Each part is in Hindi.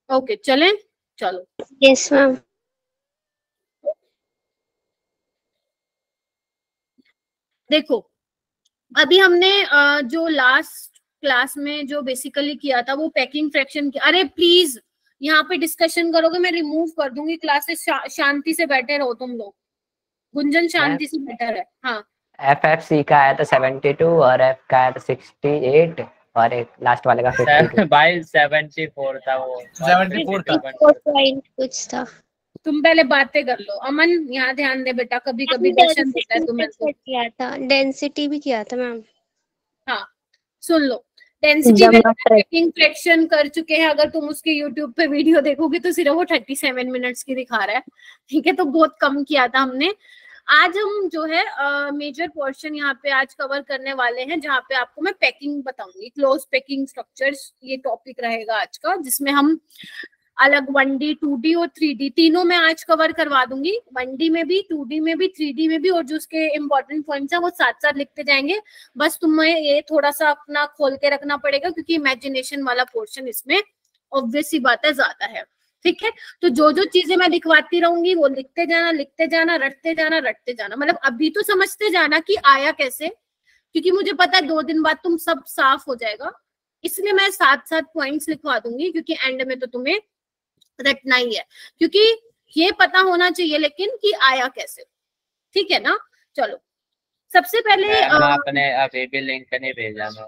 ओके चलें, चलो। Yes ma'am. देखो अभी हमने जो लास्ट क्लास में जो बेसिकली किया था वो पैकिंग फ्रैक्शन की। अरे प्लीज यहाँ पे डिस्कशन करोगे मैं रिमूव कर दूंगी क्लास से। शांति से बैठे रहो तुम लोग। गुंजन शांति से बैठा है। हाँ FFC का आया था 72 और F का आया था 68 और एक लास्ट वाले का 52। भाई 74 था वो। 74 था। कुछ था। तुम पहले बातें कर लो। अमन यहाँ ध्यान दे बेटा, कभी कभी क्वेश्चन देता है तुम्हें तो। किया था डेंसिटी भी किया था मैम। हाँ सुन लो, डेंसिटी में पैकिंग फ्रैक्शन कर चुके हैं। अगर तुम उसके यूट्यूब पे वीडियो देखोगे तो सिर्फ वो 37 मिनट्स की दिखा रहा है, ठीक है। तो बहुत कम किया था हमने। आज हम जो है मेजर पोर्शन यहाँ पे आज कवर करने वाले हैं, जहाँ पे आपको मैं पैकिंग बताऊंगी। क्लोज पैकिंग स्ट्रक्चर्स ये टॉपिक रहेगा आज का, जिसमें हम अलग 1D 2D और 3D तीनों में आज कवर करवा दूंगी। 1D में भी, 2D में भी, 3D में भी, और जो उसके इम्पोर्टेंट पॉइंट्स हैं वो साथ साथ लिखते जाएंगे। बस तुम्हें ये थोड़ा सा अपना खोल के रखना पड़ेगा, क्योंकि इमेजिनेशन वाला पोर्शन इसमें ऑब्वियस सी बात है ज्यादा है, ठीक है। तो जो जो चीजें मैं दिखवाती रहूंगी वो लिखते जाना, लिखते जाना, रटते जाना, रटते जाना। मतलब अभी तो समझते जाना कि आया कैसे, क्योंकि मुझे पता है 2 दिन बाद तुम सब साफ हो जाएगा। इसलिए मैं साथ साथ पॉइंट्स लिखवा दूंगी, क्योंकि एंड में तो तुम्हें रटना ही है, क्योंकि ये पता होना चाहिए लेकिन कि आया कैसे, ठीक है ना। चलो सबसे पहले आपने अभी भी लिंक नहीं भेजा ना।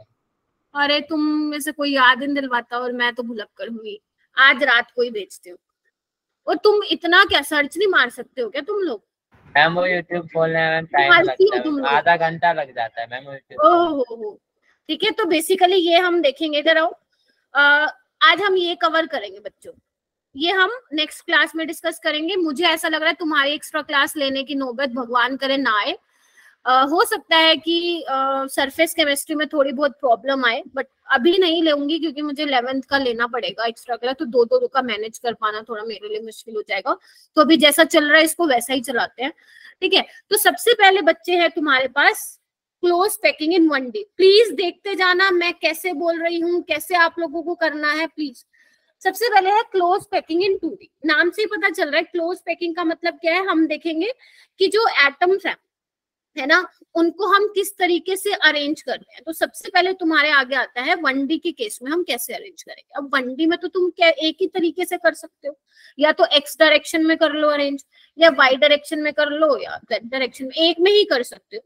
अरे तुम में से कोई याद नहीं दिलवाता और मैं तो भुलक्कड़ हुई। आज रात को ही भेजती हूँ। और तुम इतना क्या सर्च नहीं मार सकते हो क्या तुम लोग? मैम वो यूट्यूब खोलने में टाइम लगता है, आधा घंटा लग जाता है मैम यूट्यूब। ओहो ठीक है। तो बेसिकली ये हम देखेंगे, इधर आओ। आज हम ये कवर करेंगे बच्चों, ये हम नेक्स्ट क्लास में डिस्कस करेंगे। मुझे ऐसा लग रहा है तुम्हारी एक्स्ट्रा क्लास लेने की नौबत भगवान करे ना आए। हो सकता है कि सरफेस केमिस्ट्री में थोड़ी बहुत प्रॉब्लम आए, बट अभी नहीं लेंगी, क्योंकि मुझे 11th का लेना पड़ेगा एक्स्ट्रा क्लास। तो दो का मैनेज कर पाना थोड़ा मेरे लिए मुश्किल हो जाएगा। तो अभी जैसा चल रहा है इसको वैसा ही चलाते हैं, ठीक है। तो सबसे पहले बच्चे हैं तुम्हारे पास close packing in 1D। Please देखते जाना मैं कैसे बोल रही हूँ, कैसे आप लोगों को करना है प्लीज। सबसे पहले है क्लोज पैकिंग इन 2D। नाम से ही पता चल रहा है क्लोज पैकिंग का मतलब क्या है। हम देखेंगे कि जो एटम्स है ना, उनको हम किस तरीके से अरेंज कर रहे हैं। तो सबसे पहले तुम्हारे आगे आता है 1D के केस में हम कैसे अरेंज करेंगे। अब 1D में तो तुम क्या एक ही तरीके से कर सकते हो, या तो x डायरेक्शन में कर लो अरेंज, या y डायरेक्शन में कर लो, या z डायरेक्शन में, एक में ही कर सकते हो।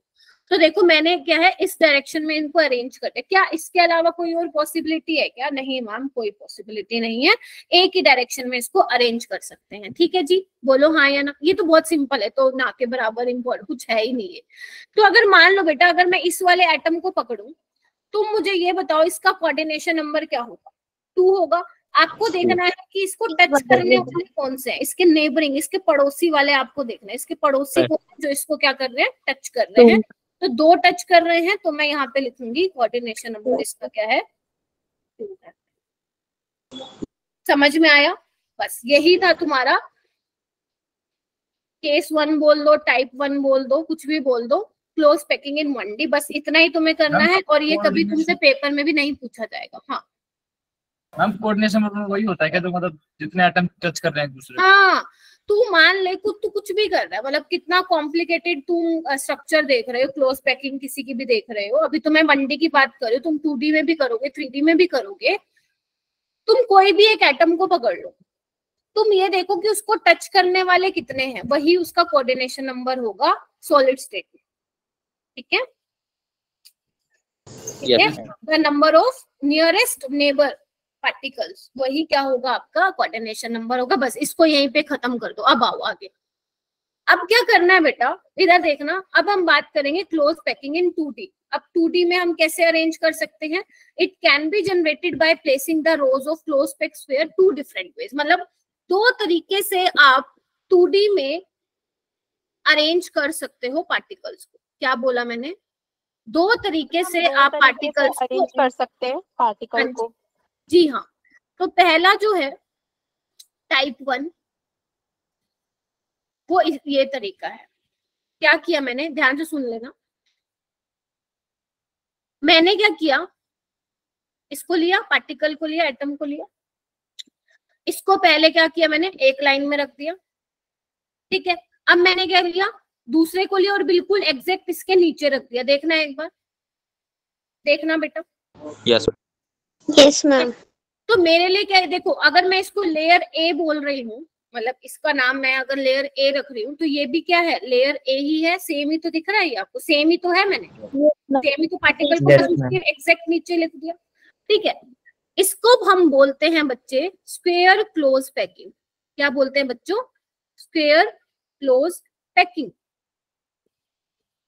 तो देखो मैंने क्या है इस डायरेक्शन में इनको अरेंज करते। क्या इसके अलावा कोई और पॉसिबिलिटी है क्या? नहीं मैम, कोई पॉसिबिलिटी नहीं है। एक ही डायरेक्शन में इसको अरेंज कर सकते हैं, ठीक है जी। बोलो हाँ या ना। ये तो बहुत सिंपल है, तो ना के बराबर इम्पोर्टेंट कुछ है ही नहीं है। तो अगर मान लो बेटा, अगर मैं इस वाले एटम को पकड़ूं, तुम मुझे ये बताओ इसका कोऑर्डिनेशन नंबर क्या होगा? 2 होगा। आपको देखना है कि इसको टच करने वाले कौन से हैं, इसके नेबरिंग, इसके पड़ोसी वाले आपको देखना है। इसके पड़ोसी को जो इसको क्या कर रहे हैं, टच कर रहे हैं। तो 2 टच कर रहे हैं, तो मैं यहाँ पे लिखूंगी कोऑर्डिनेशन नंबर इसका क्या है, 2 है। समझ में आया? बस यही था तुम्हारा। केस 1 बोल दो, टाइप 1 बोल दो, कुछ भी बोल दो। क्लोज पैकिंग इन 1D, बस इतना ही तुम्हें करना है। और ये कभी तुमसे पेपर में भी नहीं पूछा जाएगा। हाँ मैम कोऑर्डिनेशन मतलब वही होता है क्या, तो मतलब जितने एटम टच कर रहे हैं एक दूसरे? हाँ, तू मान ले तू कुछ भी कर रहा है, मतलब कितना कॉम्प्लिकेटेड तुम स्ट्रक्चर देख रहे हो, क्लोज पैकिंग किसी की भी देख रहे हो। अभी तो मैं 1D की बात कर रही हूँ, तुम 2D में भी करोगे, 3D में भी करोगे। तुम कोई भी एक एटम को पकड़ लो, तुम ये देखो कि उसको टच करने वाले कितने हैं, वही उसका कोऑर्डिनेशन नंबर होगा सॉलिड स्टेट में, ठीक है। The number of nearest neighbour particles, वही क्या होगा आपका कोऑर्डिनेशन नंबर होगा। बस इसको यहीं पे खत्म कर दो। अब आओ आगे। अब क्या करना है बेटा, इधर देखना। अब हम बात करेंगे क्लोज पैकिंग इन 2D। अब 2D में हम कैसे अरेंज कर सकते हैं? It can be generated by placing the rose of close packed sphere 2 different veg. मतलब 2 तरीके से आप 2D में अरेंज कर सकते हो पार्टिकल्स को। क्या बोला मैंने? 2 तरीके से आप पार्टिकल्स को अरेंज कर सकते हैं पार्टिकल को। जी हाँ। तो पहला जो है टाइप 1, वो ये तरीका है। क्या किया मैंने, ध्यान से सुन लेना। मैंने क्या किया, इसको लिया, पार्टिकल को लिया, एटम को लिया, इसको पहले क्या किया मैंने, एक लाइन में रख दिया, ठीक है। अब मैंने क्या लिया, दूसरे को लिया और बिल्कुल एग्जैक्ट इसके नीचे रख दिया। देखना एक बार, देखना बेटा। Yes ma'am. तो मेरे लिए क्या है, देखो अगर मैं इसको लेयर ए बोल रही हूँ, मतलब इसका नाम मैं अगर लेयर ए रख रही हूँ, तो ये भी क्या है, लेयर ए ही है, सेम ही तो दिख रहा है आपको, सेम ही तो है, मैंने सेम ही तो पार्टिकल को एग्जैक्ट नीचे लिख दिया, ठीक है। इसको हम बोलते हैं बच्चे स्क्वायर क्लोज पैकिंग। क्या बोलते हैं बच्चों, स्क्वायर क्लोज पैकिंग,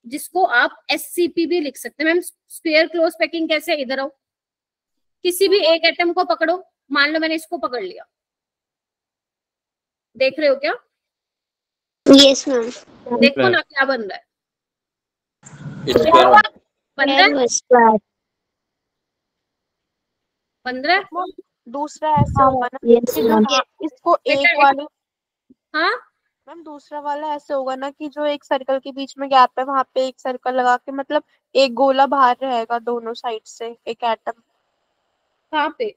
जिसको आप SCP भी लिख सकते हैं। मैम स्क्वायर क्लोज पैकिंग कैसे, इधर आओ, किसी भी एक एटम को पकड़ो, मान लो मैंने इसको पकड़ लिया, देख रहे हो क्या? Yes ma'am. देखो ना क्या बन रहा है, बन रहा है। दूसरा ऐसा होगा ना कि जो इसको एक वाले, हाँ मैम दूसरा वाला ऐसे होगा ना कि जो एक सर्कल के बीच में गैप है वहां पे एक सर्कल लगा के, मतलब एक गोला बाहर रहेगा दोनों साइड से एक एटम। कहाँ पे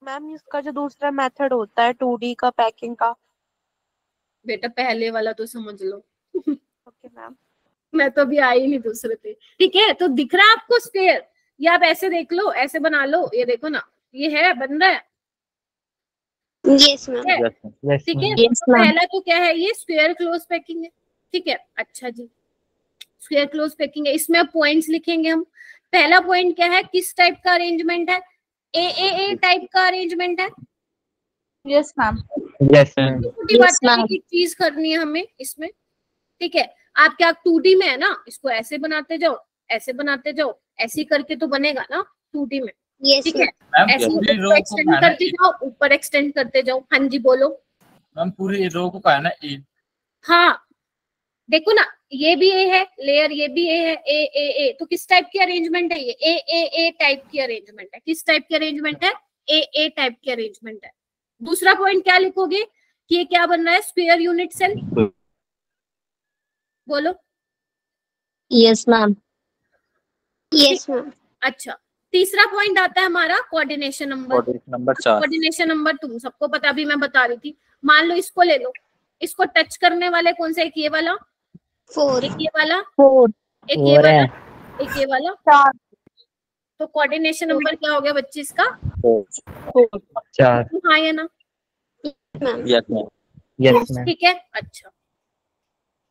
मैम इसका जो दूसरा मेथड होता है 2D का पैकिंग का। बेटा, पहले वाला तो समझ लो। Okay ma'am. मैं तो अभी आई नहीं दूसरे पे, ठीक है। तो दिख रहा है आपको स्क्वायर, ये आप ऐसे देख लो, ऐसे बना लो, ये देखो ना, ये है, बन रहा है, यस मैम। ठीक है। तो पहला तो क्या है, ये स्क्वायर क्लोज पैकिंग है, ठीक है। अच्छा जी, स्क्वायर क्लोज पैकिंग है, इसमें अब पॉइंट्स लिखेंगे हम। पहला पॉइंट क्या है, किस टाइप का अरेंजमेंट है, ए टाइप का अरेंजमेंट है। Yes ma'am. Yes ma'am. छोटी बात की चीज करनी है हमें इसमें, ठीक है। आप क्या 2D में है ना, इसको ऐसे बनाते जाओ, ऐसे बनाते जाओ, ऐसे करके तो बनेगा ना 2D में, ठीक है। ऐसे एक्सटेंड करते जाओ, ऊपर एक्सटेंड करते जाओ। हाँ जी बोलो मैम। पूरे रो को कहा है ना ए। हाँ देखो ना, ये भी ए है लेयर, ये भी ए है, ए तो किस टाइप की अरेंजमेंट है ये, ए टाइप की अरेंजमेंट है। किस टाइप की अरेंजमेंट है, ए टाइप की अरेंजमेंट है। दूसरा पॉइंट क्या लिखोगे कि ये क्या बन रहा है, स्क्वायर यूनिट सेल, बोलो। Yes ma'am. Yes ma'am. अच्छा, तीसरा पॉइंट आता है हमारा कोऑर्डिनेशन नंबर। कोऑर्डिनेशन नंबर तुम सबको पता, अभी मैं बता रही थी। मान लो इसको ले लो, इसको टच करने वाले कौन से, एक ये वाला, 4, एक ये वाला, 4, एक ये वाला, एक ये वाला, 4। तो कोऑर्डिनेशन नंबर क्या हो गया बच्चे इसका, 4। हाँ या ना, यस मैम। ठीक है। अच्छा,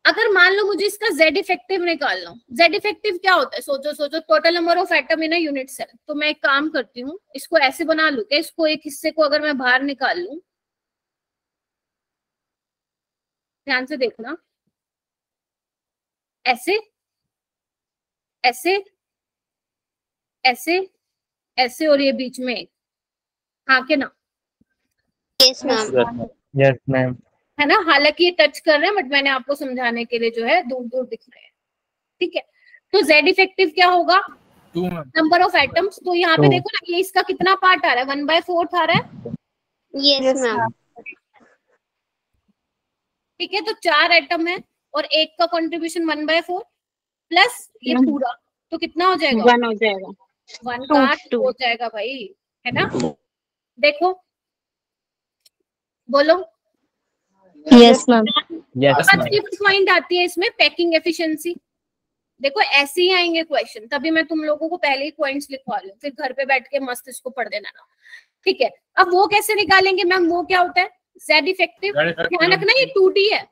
अगर मान लो मुझे इसका Z इफेक्टिव निकालना, Z इफेक्टिव क्या होता है, सोचो, total number of atom in a unit cell. तो मैं एक काम करती हूँ, इसको ऐसे बना लूं क्या, इसको एक हिस्से को अगर मैं बाहर निकाल लूं, ध्यान से देखना, ऐसे ऐसे ऐसे ऐसे, और ये बीच में, हाँ के ना। Yes ma'am. Yes ma'am. है ना, हालांकि ये टच कर रहे हैं, बट मैंने आपको समझाने के लिए जो है दूर दूर दिख रहे हैं, ठीक है। तो Z इफेक्टिव क्या होगा, 2 नंबर ऑफ एटम्स। तो यहाँ पे देखो ना, ये इसका कितना पार्ट आ रहा है, 1/4 आ रहा है। Yes ma'am. ठीक है, तो 4 एटम है और एक का कंट्रीब्यूशन 1/4 प्लस ये पूरा, तो कितना हो जाएगा, 1 हो जाएगा, 1 का 2 हो जाएगा भाई, है ना। देखो, बोलो। Yes ma'am. Yes ma'am. Point आती है इसमें पैकिंग एफिशिएंसी। देखो ऐसे ही आएंगे क्वेश्चन, तभी मैं तुम लोगों को पहले ही पॉइंट्स लिखवा लूं, फिर घर पे बैठ के मस्त इसको पढ़ देना ना, ठीक है। अब वो कैसे निकालेंगे मैम, वो क्या होता है, Z इफेक्टिव। ध्यान रखना ये 2D है,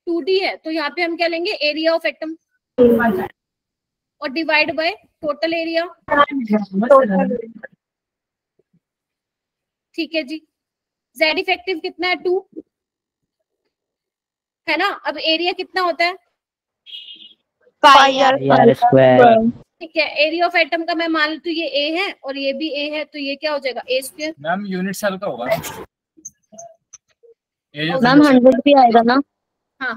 2D है, तो यहाँ पे हम क्या लेंगे, एरिया ऑफ एटम और डिवाइड बाय टोटल एरिया, ठीक है जी। Z इफेक्टिव कितना है, 2 है ना। अब एरिया कितना होता है, पाई स्क्वायर। ठीक है। एरिया ऑफ एटम का मैं मान लूं तो ये A है और ये भी A है, तो ये क्या हो जाएगा, A²। मैम यूनिट सेल का होगा मैम 100 भी आएगा ना। हाँ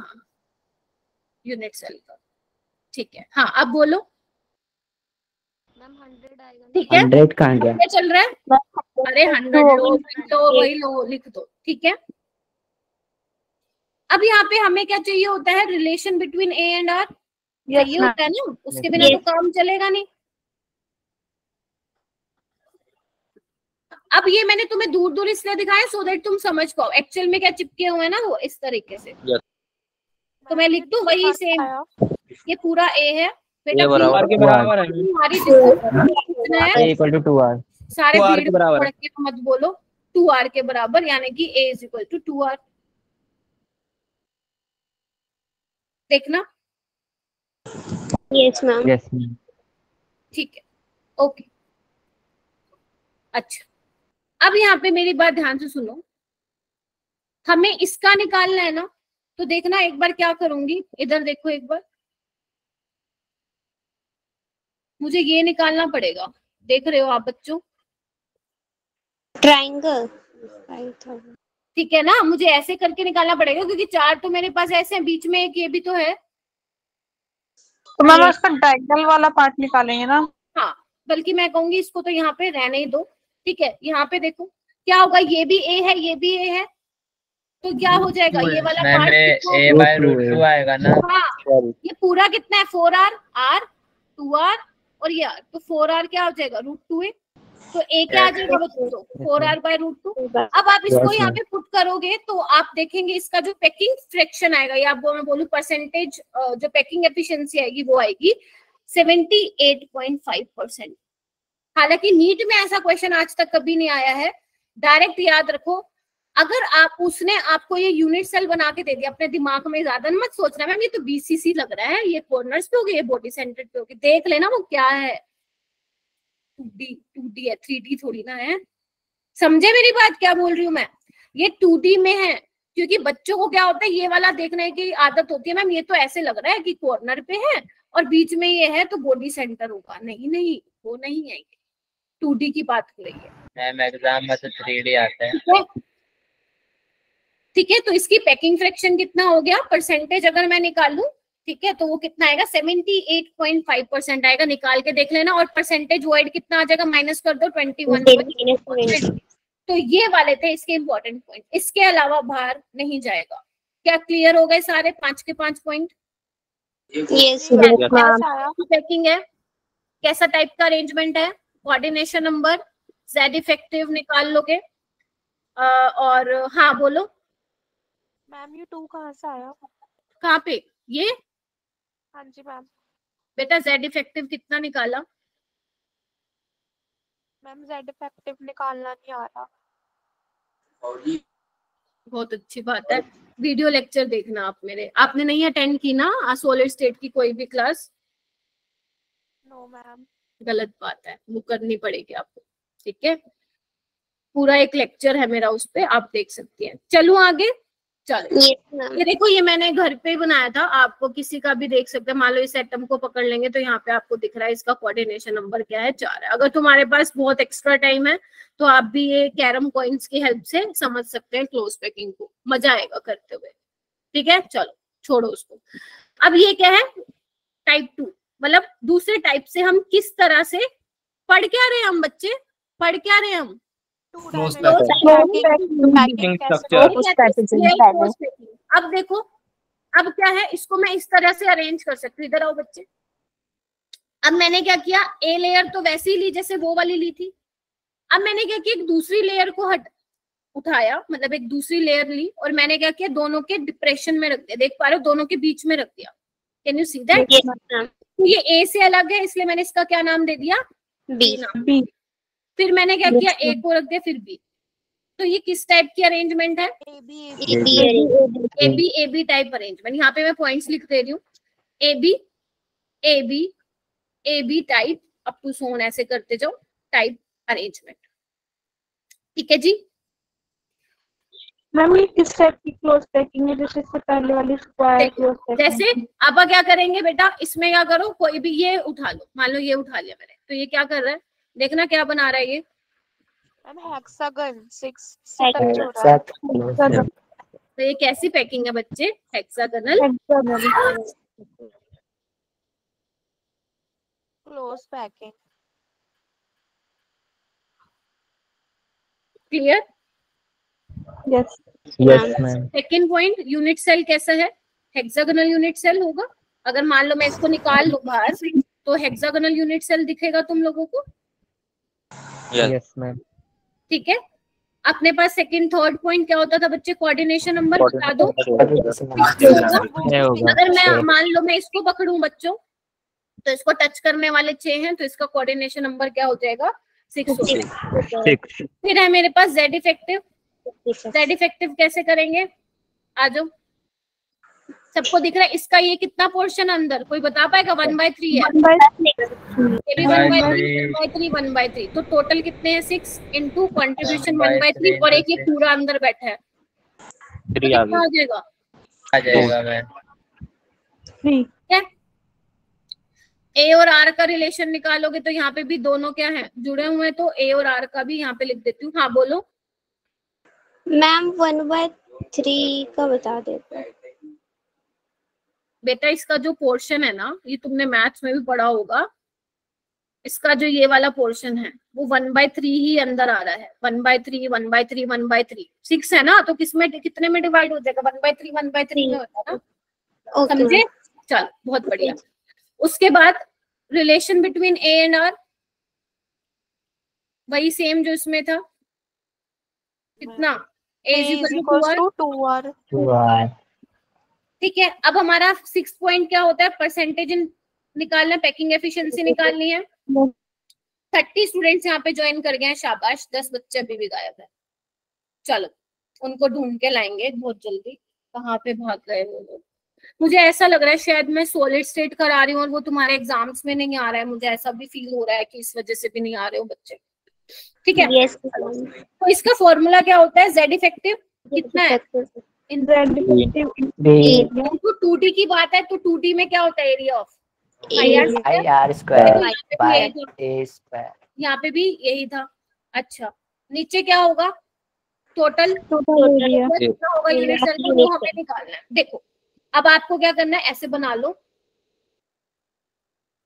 यूनिट सेल का, ठीक है। हाँ अब बोलो, मैम 100 आएगा, ठीक है। 100 कहाँ गया, क्या चल रहा है, अरे 100 लो, तो वही लो, लिख दो, ठीक है। अब यहाँ पे हमें क्या चाहिए होता है, relation between A and R चाहिए होता है ना, उसके बिना तो काम चलेगा नहीं। अब ये मैंने तुम्हें दूर दूर इसलिए दिखाया सो दैट तुम समझ पाओ एक्चुअल में क्या चिपके हुए हैं ना वो इस तरीके से। तो मैं लिख दूं वही सेम, ये पूरा ए है बेटा, ये बराबर के बराबर है। हमारी कितना है इक्वल टू 2r। सारे 2r के भीड़ बराबर पढ़ के मत बोलो, 2r के बराबर, यानी कि a is equal to 2r। देखना यस मैम। Yes ma'am. ठीक है, ओके। अच्छा, अब यहाँ पे मेरी बात ध्यान से सुनो, हमें इसका निकालना है ना, तो देखना एक बार क्या करूंगी, इधर देखो एक बार, मुझे ये निकालना पड़ेगा, देख रहे हो आप बच्चों, ट्रायंगल। ठीक है ना, मुझे ऐसे करके निकालना पड़ेगा क्योंकि चार तो मेरे पास ऐसे हैं, बीच में एक ये भी तो है। तो मैम उसका डायगोनल वाला पार्ट निकालेंगे ना। हाँ, बल्कि मैं कहूंगी इसको तो यहाँ पे रहने ही दो, ठीक है। यहाँ पे देखो क्या होगा, ये भी ए है, ये भी ए है, तो क्या हो जाएगा ये वाला पार्ट a/√2 आएगा ना। हाँ, ये पूरा कितना है 4r, r 2r और ये r, तो 4r क्या हो जाएगा √2a, तो a क्या आ जाएगा बच्चों 4r/√2। अब आप इसको यहाँ पे पुट करोगे तो आप देखेंगे इसका जो पैकिंग फ्रैक्शन आएगा, या आप मैं बोलूं परसेंटेज, जो पैकिंग एफिशिएंसी आएगी वो आएगी 78.5%। हालांकि नीट में ऐसा क्वेश्चन आज तक कभी नहीं आया है। डायरेक्ट याद रखो, अगर आप उसने आपको ये यूनिट सेल बना के दे दिया, अपने दिमाग में ज्यादा मत सोचना मैम ये तो बीसीसी लग रहा है, ये कॉर्नर्स पे हो गए, ये बॉडी सेंटर पे हो गए, देख लेना वो क्या है, 2D है, 3D थोड़ी ना है। समझे मेरी बात क्या बोल रही हूँ मैं, ये 2D में है, क्योंकि बच्चों को क्या होता है ये वाला देखने की आदत होती है, मैम ये तो ऐसे लग रहा है कि कॉर्नर पे है और बीच में ये है तो बॉडी सेंटर होगा। नहीं नहीं, वो नहीं है, 2D की बात हो रही है मैम। एग्जाम में तो 3D आता है। ठीक है, तो इसकी पैकिंग फ्रैक्शन कितना हो गया, परसेंटेज अगर मैं निकालूं, ठीक है, तो वो कितना आएगा 78.5% आएगा, निकाल के देख लेना। और परसेंटेज वॉइड कितना आ जाएगा, माइनस कर दो 21। तो ये वाले थे इसके इंपॉर्टेंट पॉइंट, इसके अलावा बाहर नहीं जाएगा। क्या क्लियर हो गए सारे 5 के 5 पॉइंट? यस पैकिंग है, कैसा टाइप का अरेंजमेंट है, कोऑर्डिनेशन नंबर, जेड इफेक्टिव निकाल लोगे। और हाँ बोलो मैम ये 2 कहाँ से आया? कहाँ पे, ये हाँ जी मैम। बेटा जेड इफेक्टिव कितना निकाला? मैम जेड इफेक्टिव निकालना नहीं आ रहा। बहुत अच्छी बात है, वीडियो लेक्चर देखना आप मेरे। आपने नहीं अटेंड की ना सॉलिड स्टेट की कोई भी क्लास? No ma'am. गलत बात है, वो करनी पड़ेगी आपको, ठीक है। पूरा एक लेक्चर है मेरा, उस पे आप देख सकती हैं। चलो आगे, चलो ये देखो, ये मैंने घर पे बनाया था, आपको किसी का भी देख सकते हैं। मान लो इस एटम को पकड़ लेंगे तो यहाँ पे आपको दिख रहा है इसका कोऑर्डिनेशन नंबर क्या है, 4 है। अगर तुम्हारे पास बहुत एक्स्ट्रा टाइम है तो आप भी ये कैरम कॉइन्स की हेल्प से समझ सकते हैं क्लोज पैकिंग को, मजा आएगा करते हुए, ठीक है। चलो छोड़ो उसको। अब ये क्या है, टाइप 2, मतलब दूसरे टाइप से हम किस तरह से पढ़ क्या रहे हैं, हम बच्चे पढ़ क्या रहे हैं हम, अब देखो, अब क्या है, इसको मैं इस तरह से अरेंज कर सकती हूँ। इधर आओ बच्चे, अब मैंने क्या किया, ए लेयर तो वैसे ही ली जैसे वो वाली ली थी। अब मैंने क्या किया, एक दूसरी लेयर को उठाया, मतलब एक दूसरी लेयर ली और मैंने क्या किया, दोनों के डिप्रेशन में रख दिया। देख पा रहे हो, दोनों के बीच में रख दिया। Can you see that? ये ए से अलग है इसलिए मैंने इसका क्या नाम दे दिया, बी नाम। फिर मैंने क्या किया, ए को रख दिया, फिर बी। तो ये किस टाइप की अरेंजमेंट है, ए बी टाइप अरेंजमेंट। यहाँ पे मैं पॉइंट्स लिख दे रही हूँ, A B type up to सोन, ऐसे करते जाओ, टाइप अरेंजमेंट, ठीक है जी। मैम ये किस टाइप की क्लोज पैकिंग है, जैसे इससे पहले वाली स्क्वायर क्लोज पैकिंग? जैसे अब क्या करेंगे बेटा, इसमें क्या करो, कोई भी ये उठा लो, मान लो ये उठा लिया मैंने, तो ये क्या कर रहा है, देखना क्या बना रहा है ये, हेक्सागन 6 तो ये कैसी पैकिंग है बच्चे, hexagonal close packing. Clear? Yes ma'am. Second point, unit cell कैसा है, हेक्सागोनल यूनिट सेल होगा। अगर मान लो मैं इसको निकाल लूं बाहर तो हेक्सागोनल यूनिट सेल दिखेगा तुम लोगों को? Yes ma'am. ठीक है, अपने पास सेकंड थर्ड पॉइंट क्या होता था बच्चे? कोऑर्डिनेशन नंबर बता दो। अगर मैं मान लो मैं इसको पकड़ूं बच्चों, तो इसको टच करने वाले 6 हैं, तो इसका कोऑर्डिनेशन नंबर क्या हो जाएगा? 6 हो जाएगा। फिर है मेरे पास जेड इफेक्टिव। जेड इफेक्टिव कैसे करेंगे? आ जाओ, सबको दिख रहा है? इसका ये कितना पोर्शन अंदर, कोई बता पाएगा? 1/3 है, ये भी 1/3, 1/3, 1/3। तो टोटल कितने हैं? 6 इंटू कॉन्ट्रीब्यूशन 1/3, और एक ये पूरा अंदर बैठा है, तो कितना हो जाएगा? आ जाएगा मैम। ठीक है, ए और आर का रिलेशन निकालोगे तो यहाँ पे भी दोनों क्या है? जुड़े हुए हैं, तो ए और आर का भी यहाँ पे लिख देती हूँ। हाँ बोलो मैम। 1/3 का बता देते हैं। बेटा इसका जो पोर्शन है ना, ये तुमने मैथ्स में भी पढ़ा होगा, इसका जो ये वाला पोर्शन है वो 1/3 ही अंदर आ रहा है। 1/3, 1/3, 1/3, 6 है ना, तो किसमें कितने में डिवाइड हो जाएगा? 1/3, 1/3 में होता है ना, समझे? चल बहुत बढ़िया। उसके बाद relation between A and R, वही सेम जो इसमें था, कितना? A is equal to 2R। ठीक है, अब हमारा 6 पॉइंट क्या होता है? परसेंटेज निकालना है, पैकिंग एफिशिएंसी निकालनी है। 30 स्टूडेंट्स यहाँ पे ज्वाइन कर गए हैं, शाबाश। 10 बच्चे अभी भी गायब है, चलो उनको ढूंढ के लाएंगे बहुत जल्दी। कहाँ पे भाग गए वो लोग? मुझे ऐसा लग रहा है शायद मैं सॉलिड स्टेट करा रही हूँ और वो तुम्हारे एग्जाम्स में नहीं आ रहा है, मुझे ऐसा भी फील हो रहा है कि इस वजह से भी नहीं आ रहे हो बच्चे। ठीक है, Yes, तो इसका फॉर्मूला क्या होता है? जेड इफेक्टिव कितना है? इनको 2D की बात है, तो 2D में क्या होता है? Area of IR square by A square. यहाँ पे भी यही था। अच्छा, नीचे क्या होगा? टोटल एरिया कितना होगा यूनिट सर्कल, वो हमें निकालना है। देखो अब आपको क्या करना है, ऐसे बना लो,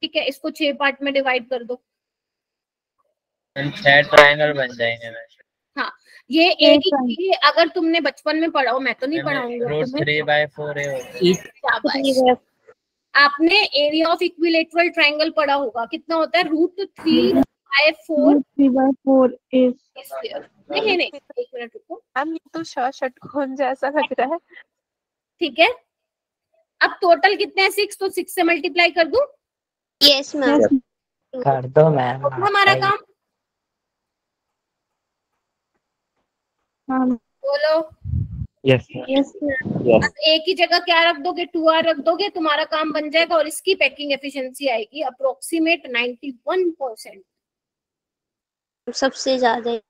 ठीक है, इसको 6 पार्ट में डिवाइड कर दो। 6 ट्रायंगल बन जाएंगे। हाँ, ये एक ही, अगर तुमने बचपन में पढ़ा हो, मैं तो नहीं पढ़ाऊंगा तुम्हें। 3/4 आपने एरिया ऑफ इक्विलेटरल ट्रायंगल पढ़ा होगा, कितना होता है? √3/4 नहीं, एक मिनट रुको मैम, ये तो षटकोण जैसा लग रहा है। ठीक है, अब टोटल कितने हैं? 6, तो 6 से मल्टीप्लाई कर दूं? Yes, ma'am. कर दो मैम। हमारा काम बोलो। यस अब एक ही जगह क्या रख दोगे? 2R रख दोगे, तुम्हारा काम बन जाएगा, और इसकी पैकिंग एफिशिएंसी आएगी अप्रोक्सीमेट 91%, सबसे ज्यादा।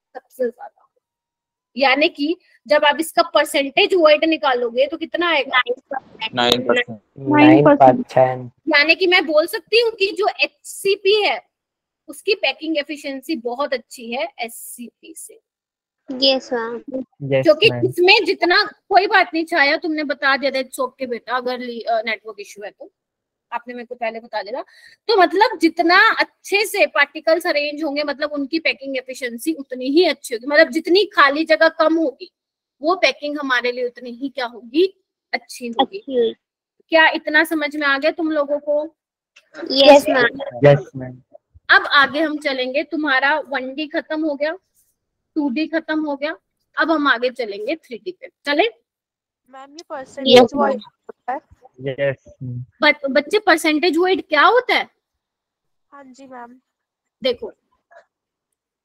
यानी कि जब आप इसका परसेंटेज वेट निकालोगे तो कितना आएगा? 9%। यानी कि मैं बोल सकती हूँ कि जो HCP है उसकी पैकिंग एफिशिएंसी बहुत अच्छी है SCP से। Yes, ma'am. क्योंकि इसमें जितना, कोई बात नहीं, छाया तुमने बता दिया था चौक के बेटा, अगर नेटवर्क इश्यू है तो आपने मेरे को पहले बता दिया। तो मतलब जितना अच्छे से पार्टिकल्स अरेंज होंगे, मतलब उनकी पैकिंग एफिशिएंसी उतनी ही अच्छी होगी। मतलब जितनी खाली जगह कम होगी, वो पैकिंग हमारे लिए उतनी ही क्या होगी? अच्छी होगी। क्या इतना समझ में आ गया तुम लोगों को? Yes, ma'am. अब आगे हम चलेंगे, तुम्हारा 1D खत्म हो गया, 2D खत्म हो गया, अब हम आगे चलेंगे 3D पे। चले मैम, ये परसेंटेज वाइज होता है? बच्चे परसेंटेज वेट क्या होता है? हाँ जी मैम। देखो,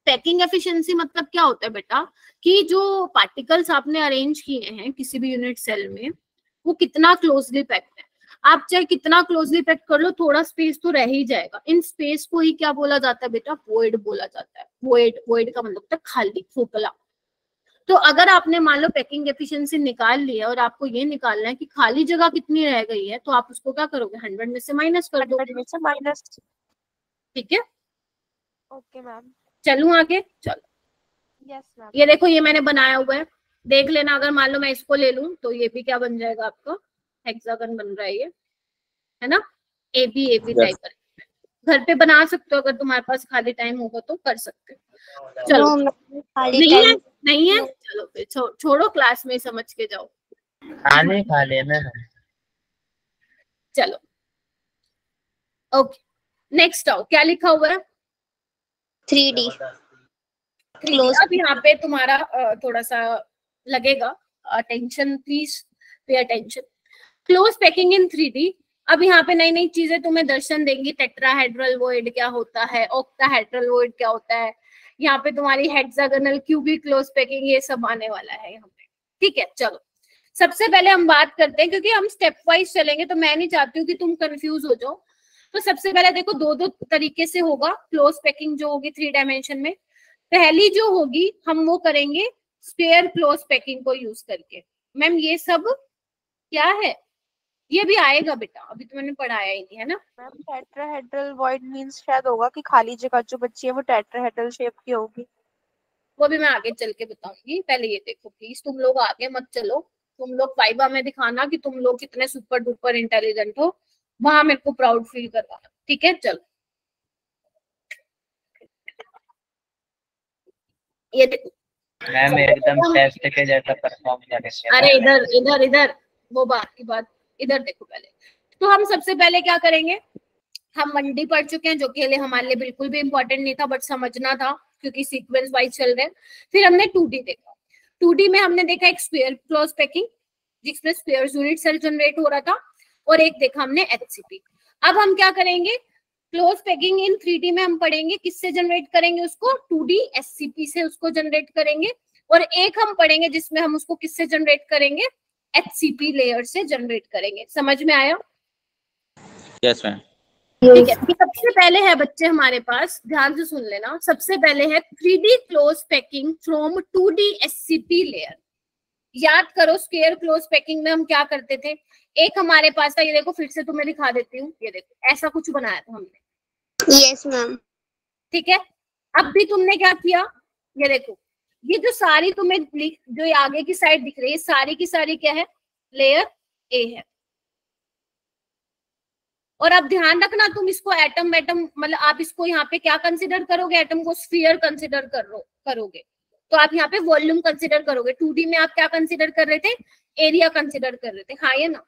पैकिंग एफिशिएंसी मतलब क्या होता है बेटा, कि जो पार्टिकल्स आपने अरेंज किए हैं किसी भी यूनिट सेल में, वो कितना क्लोजली पैक्ड है। आप चाहे कितना क्लोजली पैक कर लो, थोड़ा स्पेस तो रह ही जाएगा। इन स्पेस को ही क्या बोला जाता है बेटा? वॉइड बोला जाता है। वॉइड का मतलब होता है खाली, खोखला। तो अगर आपने मान लो पैकिंग एफिशिएंसी निकाल ली है और आपको ये निकालना है कि खाली जगह कितनी रह गई है, तो आप उसको क्या करोगे? 100 में से माइनस कर दो। 100 में से माइनस। ठीक है, ओके मैम। चलूं आगे? चलो। Yes ma'am. ये देखो, ये मैंने बनाया हुआ है, देख लेना। अगर मान लो मैं इसको ले लूं तो ये भी क्या बन जाएगा? आपका हेक्सागन बन रहा है ये, है ना? AB टाइप का। घर पे बना सकते हो, अगर तुम्हारे पास खाली टाइम होगा तो कर सकते हो। चलो, नहीं है चलो फिर छोड़ो, क्लास में समझ के जाओ। खा लेना। चलो ओके, नेक्स्ट आओ। क्या लिखा हुआ है? 3D। Close. अब यहाँ पे तुम्हारा थोड़ा सा लगेगा, attention please, pay attention. Close packing in 3D। अब यहाँ पे नई नई चीजें तुम्हें दर्शन देंगी। टेट्राहेड्रल वॉइड क्या होता है, ऑक्टाहेड्रल वॉइड क्या होता है, यहाँ पे तुम्हारी हेक्सागोनल क्यूबिक क्लोज पैकिंग, ये सब आने वाला है यहाँ पे। ठीक है, चलो सबसे पहले हम बात करते हैं, क्योंकि हम स्टेप वाइज चलेंगे तो मैं नहीं चाहती हूँ कि तुम कंफ्यूज हो जाओ। तो सबसे पहले देखो, दो तरीके से होगा क्लोज पैकिंग जो होगी 3 डायमेंशन में। पहली जो होगी हम वो करेंगे स्क्वायर क्लोज पैकिंग को यूज करके। मैम ये सब क्या है, ये भी आएगा बेटा, अभी तो मैंने पढ़ाया ही नहीं है ना। मैम टेट्राहेड्रल वॉइड मींस शायद होगा कि खाली जगह जो बची है वो टेट्राहेड्रल शेप की होगी। वो भी मैं आगे चल के बताऊंगी, पहले ये देखो प्लीज, तुम लोग आगे मत चलो। तुम लोग वाइवा में दिखाना कि तुम लोग कितने सुपर डुपर इंटेलिजेंट हो, वहां मेरे को प्राउड फील करवाना। ठीक है, चलो ये देखो मैम एकदम टेस्ट के जैसा परफॉर्म करेंगे। अरे इधर इधर इधर, वो बात की बात, इधर देखो पहले। तो हम सबसे पहले क्या करेंगे, हम 1D पढ़ चुके हैं, जो कि हमारे लिए बिल्कुल भी इंपॉर्टेंट नहीं था, बट समझना था क्योंकि सीक्वेंस वाइज चल रहे हैं। फिर हमने 2D देखा। 2D में हमने देखा एक स्क्वायर क्लोज पैकिंग जिसमें स्क्वायर यूनिट सेल जनरेट हो रहा था, और एक देखा हमने HCP। अब हम क्या करेंगे, क्लोज पैकिंग इन 3D में हम पढ़ेंगे किससे जनरेट करेंगे उसको, 2D SCP से उसको जनरेट करेंगे। और एक हम पढ़ेंगे जिसमें हम उसको किससे जनरेट करेंगे, HCP लेयर से जनरेट करेंगे। समझ में आया? Yes ma'am. ठीक है, सबसे पहले है बच्चे हमारे पास, ध्यान से सुन लेना, सबसे पहले है 3D close packing from 2D SCP layer. याद करो स्क्वायर क्लोज पैकिंग में हम क्या करते थे, एक हमारे पास था, ये देखो फिर से तुम्हें दिखा देती हूँ, ये देखो ऐसा कुछ बनाया था हमने। Yes ma'am. ठीक है, अब भी तुमने क्या किया, ये देखो ये जो सारी तुम्हें जो आगे की साइड दिख रही है, सारी की सारी क्या है, लेयर ए है। और अब ध्यान रखना, तुम इसको एटम मतलब आप इसको यहाँ पे क्या कंसिडर करोगे, एटम को स्फीयर कंसिडर करोगे, तो आप यहाँ पे वॉल्यूम कंसिडर करोगे। 2D में आप क्या कंसिडर कर रहे थे, एरिया कंसिडर कर रहे थे, हाँ ये ना।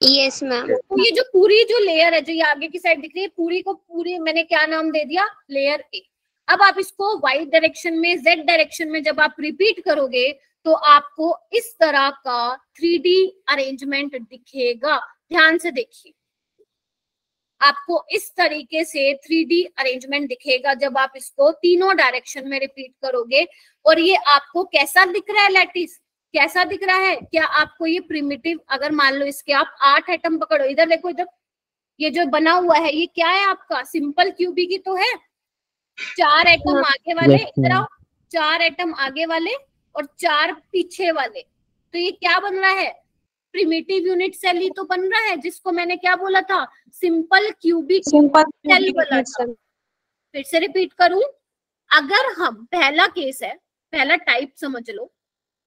Yes ma'am. तो ये जो पूरी जो लेयर है जो ये आगे की साइड दिख रही है, पूरी को पूरी मैंने क्या नाम दे दिया, लेयर ए। अब आप इसको y डायरेक्शन में, z डायरेक्शन में जब आप रिपीट करोगे तो आपको इस तरह का 3D अरेंजमेंट दिखेगा। ध्यान से देखिए, आपको इस तरीके से 3D अरेंजमेंट दिखेगा जब आप इसको तीनों डायरेक्शन में रिपीट करोगे। और ये आपको कैसा दिख रहा है लैटिस, कैसा दिख रहा है, क्या आपको ये प्रिमिटिव, अगर मान लो इसके आप 8 एटम पकड़ो, इधर देखो, इधर ये जो बना हुआ है ये क्या है आपका, सिंपल क्यूबिक ही तो है। 4 एटम आगे वाले, इधर आओ, 4 एटम आगे वाले और 4 पीछे वाले, तो ये क्या बन रहा है, प्रिमिटिव यूनिट सेल ही तो बन रहा है, जिसको मैंने क्या बोला था, सिंपल क्यूबिक सेल बोला था। फिर से रिपीट करूं, अगर हम, पहला केस है, पहला टाइप समझ लो,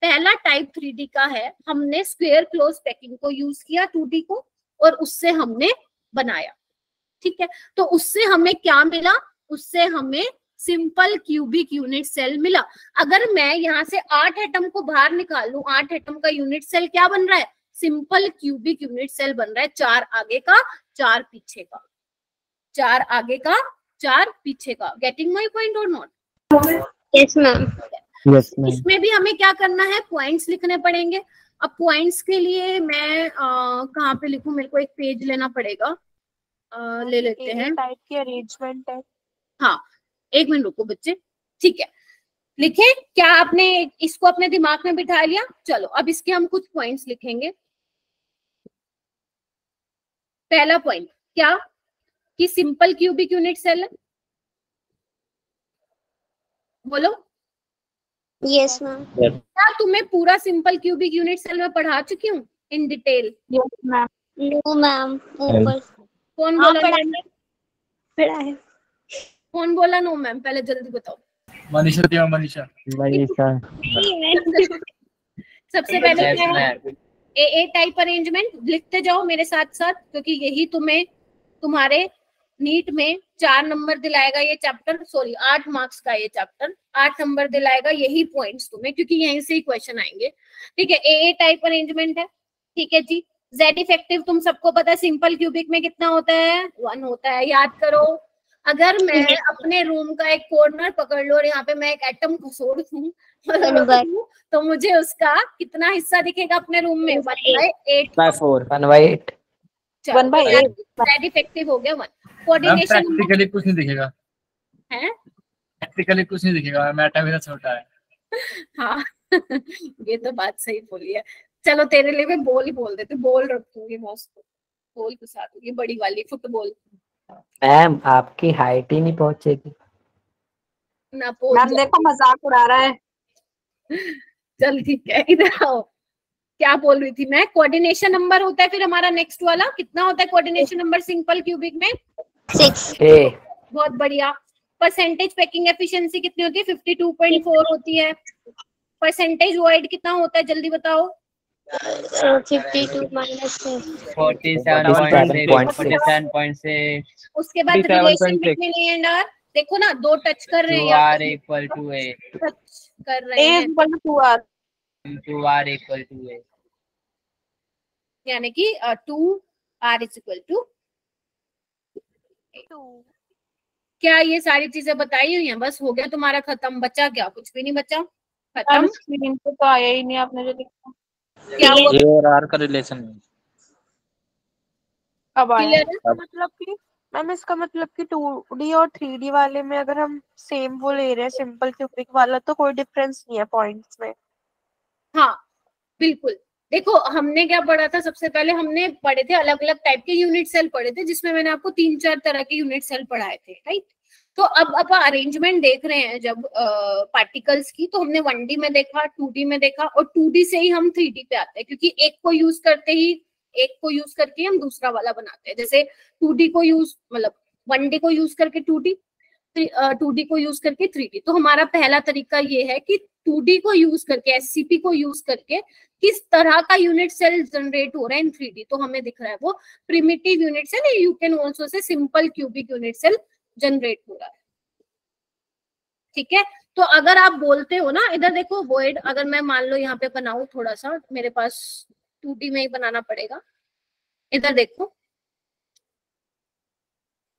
पहला टाइप 3D का है, हमने स्क्वायर क्लोज पैकिंग को यूज किया 2D को, और उससे हमने बनाया। ठीक है, तो उससे हमें क्या मिला, उससे हमें सिंपल क्यूबिक यूनिट सेल मिला। अगर मैं यहाँ से 8 एटम को बाहर निकाल लूं, 8 एटम का यूनिट सेल क्या बन रहा है, सिंपल क्यूबिक यूनिट सेल बन रहा है, 4 आगे का 4 पीछे का, 4 आगे का 4 पीछे का। गेटिंग माय पॉइंट और नॉट? Yes ma'am. इसमें भी हमें क्या करना है, पॉइंट्स लिखने पड़ेंगे। अब पॉइंट्स के लिए मैं कहाँ पे लिखूं, मेरे को एक पेज लेना पड़ेगा, ले लेते हैं। टाइप की अरेंजमेंट है। हाँ, एक मिनट रुको बच्चे। ठीक है, लिखे क्या आपने इसको अपने दिमाग में बिठा लिया? चलो अब इसके हम कुछ पॉइंट्स लिखेंगे। पहला पॉइंट क्या, कि सिंपल क्यूबिक यूनिट सेल है, बोलो। Yes ma'am. क्या तुम्हें पूरा सिंपल क्यूबिक यूनिट सेल में पढ़ा चुकी हूँ in detail? Yes ma'am. No ma'am, ऊपर। कौन बोला पढ़ा है। कौन बोला नो मैम, पहले जल्दी बताओ। मनीषा थी, मनीषा। सबसे पहले ए टाइप अरेंजमेंट लिखते जाओ मेरे साथ साथ, क्योंकि यही तुम्हें तुम्हारे नीट में 4 नंबर दिलाएगा ये चैप्टर, सॉरी 8 मार्क्स का ये चैप्टर 8 नंबर दिलाएगा, यही पॉइंट्स तुम्हें, क्योंकि यहीं से ही क्वेश्चन आएंगे। ठीक है, ए टाइप अरेंजमेंट है। ठीक है जी, जेड इफेक्टिव तुम सबको पता है, सिंपल क्यूबिक में कितना होता है, 1 होता है, याद करो। अगर मैं अपने रूम का एक कॉर्नर पकड़ लूं और यहाँ पे मैं एक एटम घुसोड़ दूं तो मुझे उसका कितना हिस्सा दिखेगा अपने रूम में? 1/4 1/8 1/8 इफेक्टिव हो गया 1। कोऑर्डिनेशन प्रैक्टिकली कुछ नहीं दिखेगा है, प्रैक्टिकली कुछ नहीं दिखेगा, मैं एटम इतना छोटा है। हाँ ये तो बात सही बोली है। चलो तेरे लिए मैं बॉल ही बोल देती, बॉल रखूंगी मैं उसको, बॉल के साथ होगी बड़ी वाली फुटबॉल। मैम आपकी हाइट ही नहीं पहुंचेगी ना मैम देखो मजाक उड़ा रहा है। चल ठीक है, इधर आओ। क्या बोल रही थी मैं? कोऑर्डिनेशन नंबर होता है फिर हमारा नेक्स्ट वाला, कितना होता है कोऑर्डिनेशन नंबर सिंपल क्यूबिक में? 6। बहुत बढ़िया। परसेंटेज पैकिंग एफिशिएंसी कितनी होती है? 52.4 होती है। परसेंटेज वॉइड कितना होता है जल्दी बताओ? 52 माइनस 47.6। उसके बाद relation between A and R देखो ना, दो टच कर रहे हैं, r equal to a, touch कर रहे हैं, 2r 2r equal to a, यानी कि 2r is equal to 2। क्या ये सारी चीजें बताई हुई हैं? बस हो गया तुम्हारा खत्म? बचा क्या? कुछ भी नहीं बचा, खत्म। स्क्रीन पे तो आया ही नहीं आपने जो लिखा। क्या हुआ? ये और आर का रिलेशन अब आया। क्लियर है? इसका मतलब कि मैम इसका मतलब कि 2D और 3D वाले में अगर हम सेम वो ले रहे हैं सिंपल क्यूबिक वाला तो कोई डिफरेंस नहीं है पॉइंट्स में। हाँ बिल्कुल। देखो हमने क्या पढ़ा था, सबसे पहले हमने पढ़े थे अलग अलग टाइप के यूनिट सेल पढ़े थे, जिसमें मैंने आपको 3-4 तरह के यूनिट सेल पढ़ाए थे, राइट। तो अब आप अरेंजमेंट देख रहे हैं जब पार्टिकल्स की, तो हमने 1D में देखा, 2D में देखा, और 2D से ही हम 3D पे आते हैं, क्योंकि एक को यूज करके हम दूसरा वाला बनाते हैं। जैसे 2D को यूज मतलब 1D को यूज करके 2D, 2D को यूज करके 3D। तो हमारा पहला तरीका ये है कि 2D को यूज करके, SCP को यूज करके किस तरह का यूनिट सेल जनरेट हो रहा है इन 3D। तो हमें दिख रहा है वो primitive unit cell, you can also say simple cubic unit cell generate हो रहा है, ठीक है। तो अगर आप बोलते हो ना, इधर देखो वॉइड, अगर मैं मान लो यहाँ पे बनाऊं, थोड़ा सा मेरे पास 2D में ही बनाना पड़ेगा। इधर देखो,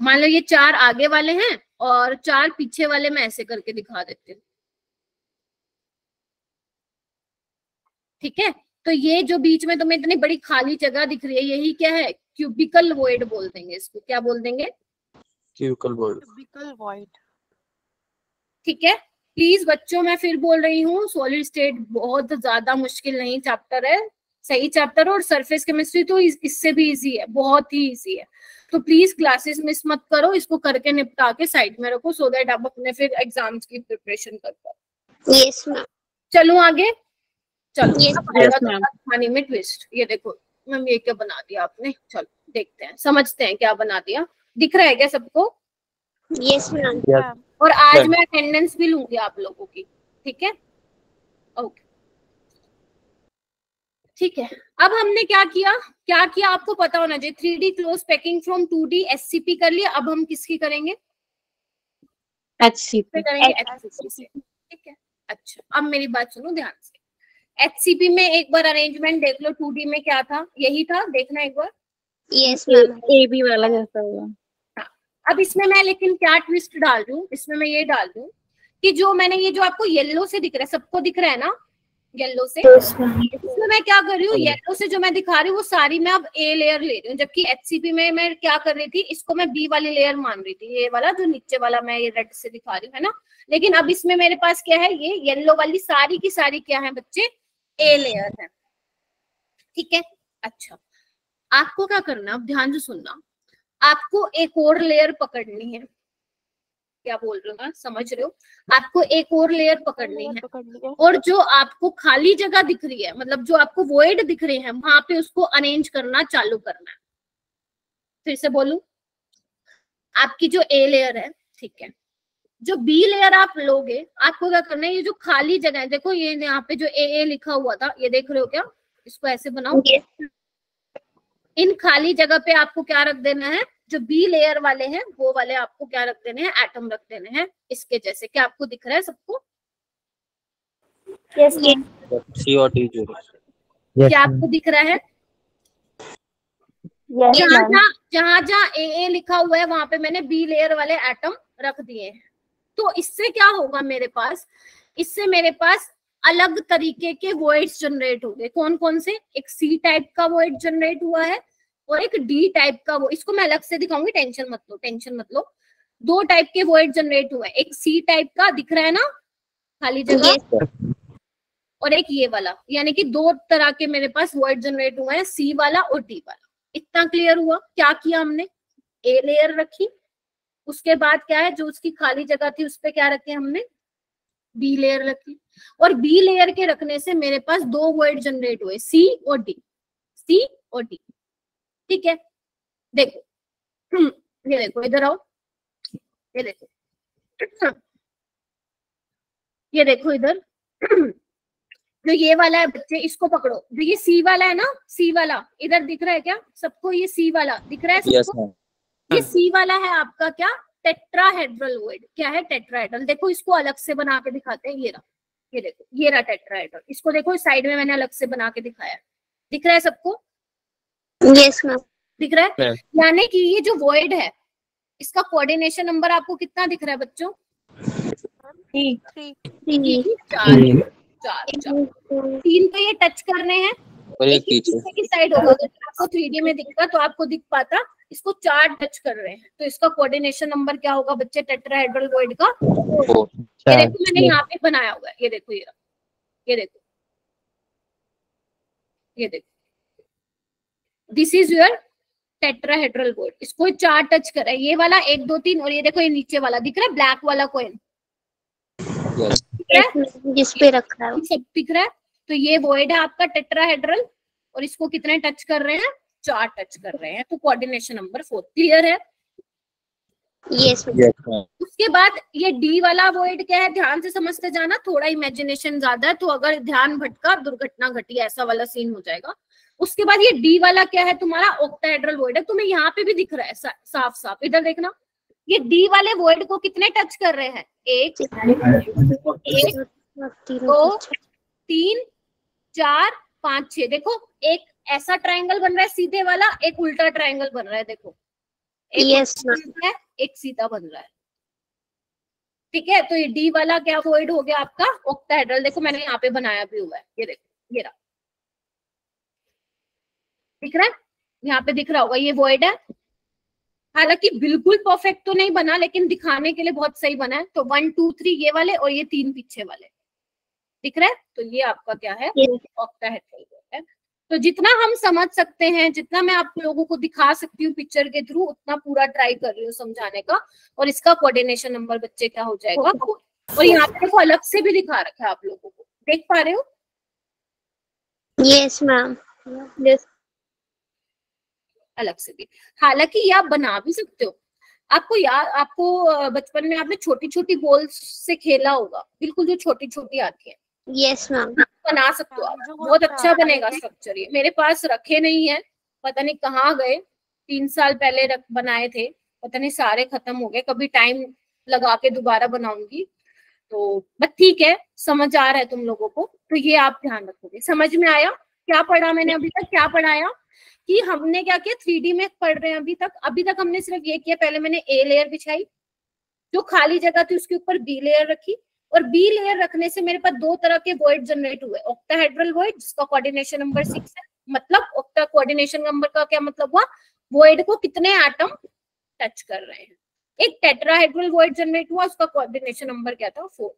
मान लो ये 4 आगे वाले हैं और 4 पीछे वाले, मैं ऐसे करके दिखा देती हूँ, ठीक है। तो ये जो बीच में तुम्हें इतनी बड़ी खाली जगह दिख रही है, यही क्या है? क्यूबिकल वॉइड बोल देंगे इसको। क्या बोल देंगे? Cubical void. ठीक है। प्लीज बच्चों, मैं फिर बोल रही हूँ, सॉलिड स्टेट बहुत ज्यादा मुश्किल नहीं चैप्टर है, सही चैप्टर है। और सरफेस केमिस्ट्री तो इससे भी इजी है, बहुत ही इजी है। तो प्लीज क्लासेस मिस मत करो, इसको करके निपटा के साइड में रखो, सो दैट आप अपने फिर एग्जाम्स की प्रिपरेशन कर पाओ। Yes ma'am. चलो आगे, चलो। Yes, खाने में ट्विस्ट, ये देखो मैम, ये क्या बना दिया आपने? चलो देखते हैं, समझते हैं क्या बना दिया। दिख रहा है क्या सबको? Yes ma'am. और आज मैं अटेंडेंस भी लूंगी आप लोगों की, ठीक है? ओके, ठीक है। अब हमने क्या किया आपको पता होना चाहिए। 3D close packing from 2D SCP कर लिया। अब हम किसकी करेंगे? HCP करेंगे HCP से, ठीक है। अच्छा, अब मेरी बात सुनो ध्यान से। HCP में एक बार अरेंजमेंट देख लो, 2D में क्या था, यही था, देखना एक बार। Yes ma'am. AB वाला जैसा हुआ। अब इसमें मैं लेकिन क्या ट्विस्ट डाल दूं, इसमें मैं ये डाल दूं कि जो मैंने ये जो आपको येलो से दिख रहा है, सबको दिख रहा है ना येलो से, इसमें मैं क्या कर रही हूँ, येलो से जो मैं दिखा रही हूँ वो सारी मैं अब A लेयर ले रही हूँ। जबकि HCP में मैं क्या कर रही थी, इसको मैं B वाली लेयर मान रही थी, ये वाला जो नीचे वाला मैं ये रेड से दिखा रही हूँ, है ना। लेकिन अब इसमें मेरे पास क्या है, ये येलो वाली सारी की सारी क्या है बच्चे, A लेयर है, ठीक है। अच्छा, आपको क्या करना, अब ध्यान से सुनना, आपको एक और लेयर पकड़नी है। क्या बोल रहे हो ना, समझ रहे हो? आपको एक और लेयर पकड़नी है, और जो आपको खाली जगह दिख रही है, मतलब जो आपको वॉइड दिख रहे हैं, वहां पे उसको अरेंज करना चालू करना है। फिर से बोलूं, आपकी जो A लेयर है, ठीक है, जो B लेयर आप लोगे, आपको क्या करना है, ये जो खाली जगह है, देखो ये यहाँ पे जो AA लिखा हुआ था, ये देख रहे हो क्या? इसको ऐसे बनाओ। इन खाली जगह पे आपको क्या रख देना है, जो B लेयर वाले हैं वो वाले आपको क्या रख देने हैं, एटम रख देने हैं इसके जैसे। क्या आपको दिख रहा है सबको? Yes ma'am. C और D जोड़ो। क्या आपको दिख रहा है? जहाँ जहाँ ए लिखा हुआ है वहां पे मैंने बी लेयर वाले एटम रख दिए हैं। तो इससे क्या होगा मेरे पास, इससे मेरे पास अलग तरीके के वॉइड्स जनरेट हो गए। कौन कौन से? एक सी टाइप का वॉइड जनरेट हुआ है और एक डी टाइप का। वो इसको मैं अलग से दिखाऊंगी, टेंशन मत लो। 2 टाइप के वॉइड जनरेट हुए हैं, एक सी टाइप का दिख रहा है ना खाली जगह, और एक ये वाला, यानी कि 2 तरह के मेरे पास वॉइड जनरेट हुए हैं, सी वाला और डी वाला। इतना क्लियर हुआ? क्या किया हमने, ए लेयर रखी, उसके बाद क्या है जो उसकी खाली जगह थी उस पे क्या रखे हमने, बी लेयर रखी, और बी लेयर के रखने से मेरे पास 2 वॉइड जनरेट हुए, सी और डी, सी और डी। ठीक है, देखो ये देखो, इधर आओ, ये देखो इधर जो ये वाला है बच्चे, इसको पकड़ो, जो ये सी वाला है ना, सी वाला इधर दिख रहा है क्या सबको? ये सी वाला दिख रहा है सबको? ये सी वाला है आपका क्या, टेट्राहेड्रल वॉइड। क्या है? टेट्राहेड्रल। देखो इसको अलग से बना के दिखाते हैं, ये रहा, ये देखो, ये रहा टेट्राहेड्रल। इसको देखो इस साइड में मैंने अलग से बना के दिखाया, दिख रहा है सबको? Yes ma'am. दिख रहा है? यानी कि ये जो वॉइड है इसका कोऑर्डिनेशन नंबर आपको कितना दिख रहा है बच्चों? 3 पे ये टच करने हैं, और एक पीछे की साइड होगा। तो आपको 3D में दिखता तो आपको दिख पाता, इसको 4 टच कर रहे हैं, तो इसका कोऑर्डिनेशन नंबर क्या होगा बच्चे टेट्राहेड्रल वॉइड का? ये देखो मैंने यहाँ पे बनाया हुआ है, ये देखो, ये देखो, ये देखो, this is your tetrahedral void. इसको 4 टच कर रहा है, ये वाला 1 2 3, और ये देखो ये नीचे वाला दिख रहा है, ब्लैक वाला कॉइन जिस पे रखा है सब दिख रहा है। तो ये वॉइड है आपका टेट्राहेड्रल, और इसको कितने टच कर रहे हैं? 4 टच कर रहे हैं, तो कोऑर्डिनेशन नंबर 4। क्लियर है? यस। उसके बाद ये डी वाला वॉइड क्या है, ध्यान से समझते जाना, थोड़ा इमेजिनेशन ज्यादा है तो अगर ध्यान भटका दुर्घटना घटी ऐसा वाला सीन हो जाएगा। उसके बाद ये डी वाला क्या है तुम्हारा, ऑक्टाहेड्रल वॉइड है। तुम्हें यहाँ पे भी दिख रहा है साफ साफ, इधर देखना, ये डी वाले वॉइड को कितने टच कर रहे हैं? 1 2 3 4 5 6। देखो एक ऐसा ट्रायंगल बन रहा है सीधे वाला, एक उल्टा ट्रायंगल बन रहा है, देखो एक एक सीधा बन रहा है। ठीक है, तो ये डी वाला क्या वॉइड हो गया आपका, ऑक्टाहेड्रल। देखो मैंने यहाँ पे बनाया भी हुआ है, ये देखो, ये रहा, दिख रहा है? यहाँ पे दिख रहा होगा, ये वॉइड है। हालांकि बिल्कुल परफेक्ट तो नहीं बना, लेकिन दिखाने के लिए बहुत सही बना है। तो 1 2 3 ये वाले और ये 3 पीछे वाले, दिख रहा है? तो ये आपका क्या है, ऑक्टाहेड्रल है। तो जितना हम समझ सकते हैं, जितना मैं आप लोगों को दिखा सकती हूँ पिक्चर के थ्रू, उतना पूरा ट्राई कर रही हूँ समझाने का। और इसका कोऑर्डिनेशन नंबर बच्चे क्या हो जाएगा, और यहाँ पे देखो अलग से भी दिखा रखा है, आप लोगों को देख पा रहे हो? Yes ma'am. यस, अलग से भी। हालांकि ये आप बना भी सकते हो। आपको बचपन में आपने छोटी छोटी बॉल्स से खेला होगा, बिल्कुल जो छोटी छोटी आती है। Yes ma'am. बना सकते हो आप, बहुत अच्छा बनेगा स्ट्रक्चर। ये मेरे पास रखे नहीं है, पता नहीं कहाँ गए, 3 साल पहले बनाए थे, पता नहीं सारे खत्म हो गए। कभी टाइम लगा के दोबारा बनाऊंगी। तो बस ठीक है, समझ आ रहा है तुम लोगों को, तो ये आप ध्यान रखोगे। समझ में आया क्या पढ़ा मैंने अभी तक? क्या पढ़ाया कि हमने क्या किया, 3D में पढ़ रहे हैं अभी तक हमने सिर्फ ये किया, पहले मैंने ए लेयर बिछाई, जो खाली जगह थी उसके ऊपर बी लेयर रखी, और बी लेयर रखने से मेरे पास 2 तरह के वॉइड जनरेट हुए। ऑक्टाहेड्रल वॉइड जिसका कोऑर्डिनेशन नंबर 6 है, मतलब ऑक्टा कोऑर्डिनेशन नंबर का क्या मतलब हुआ, वॉइड को कितने एटम टच कर रहे हैं। एक टेट्राहेड्रल वॉइड जनरेट हुआ, उसका कोऑर्डिनेशन नंबर क्या था, 4।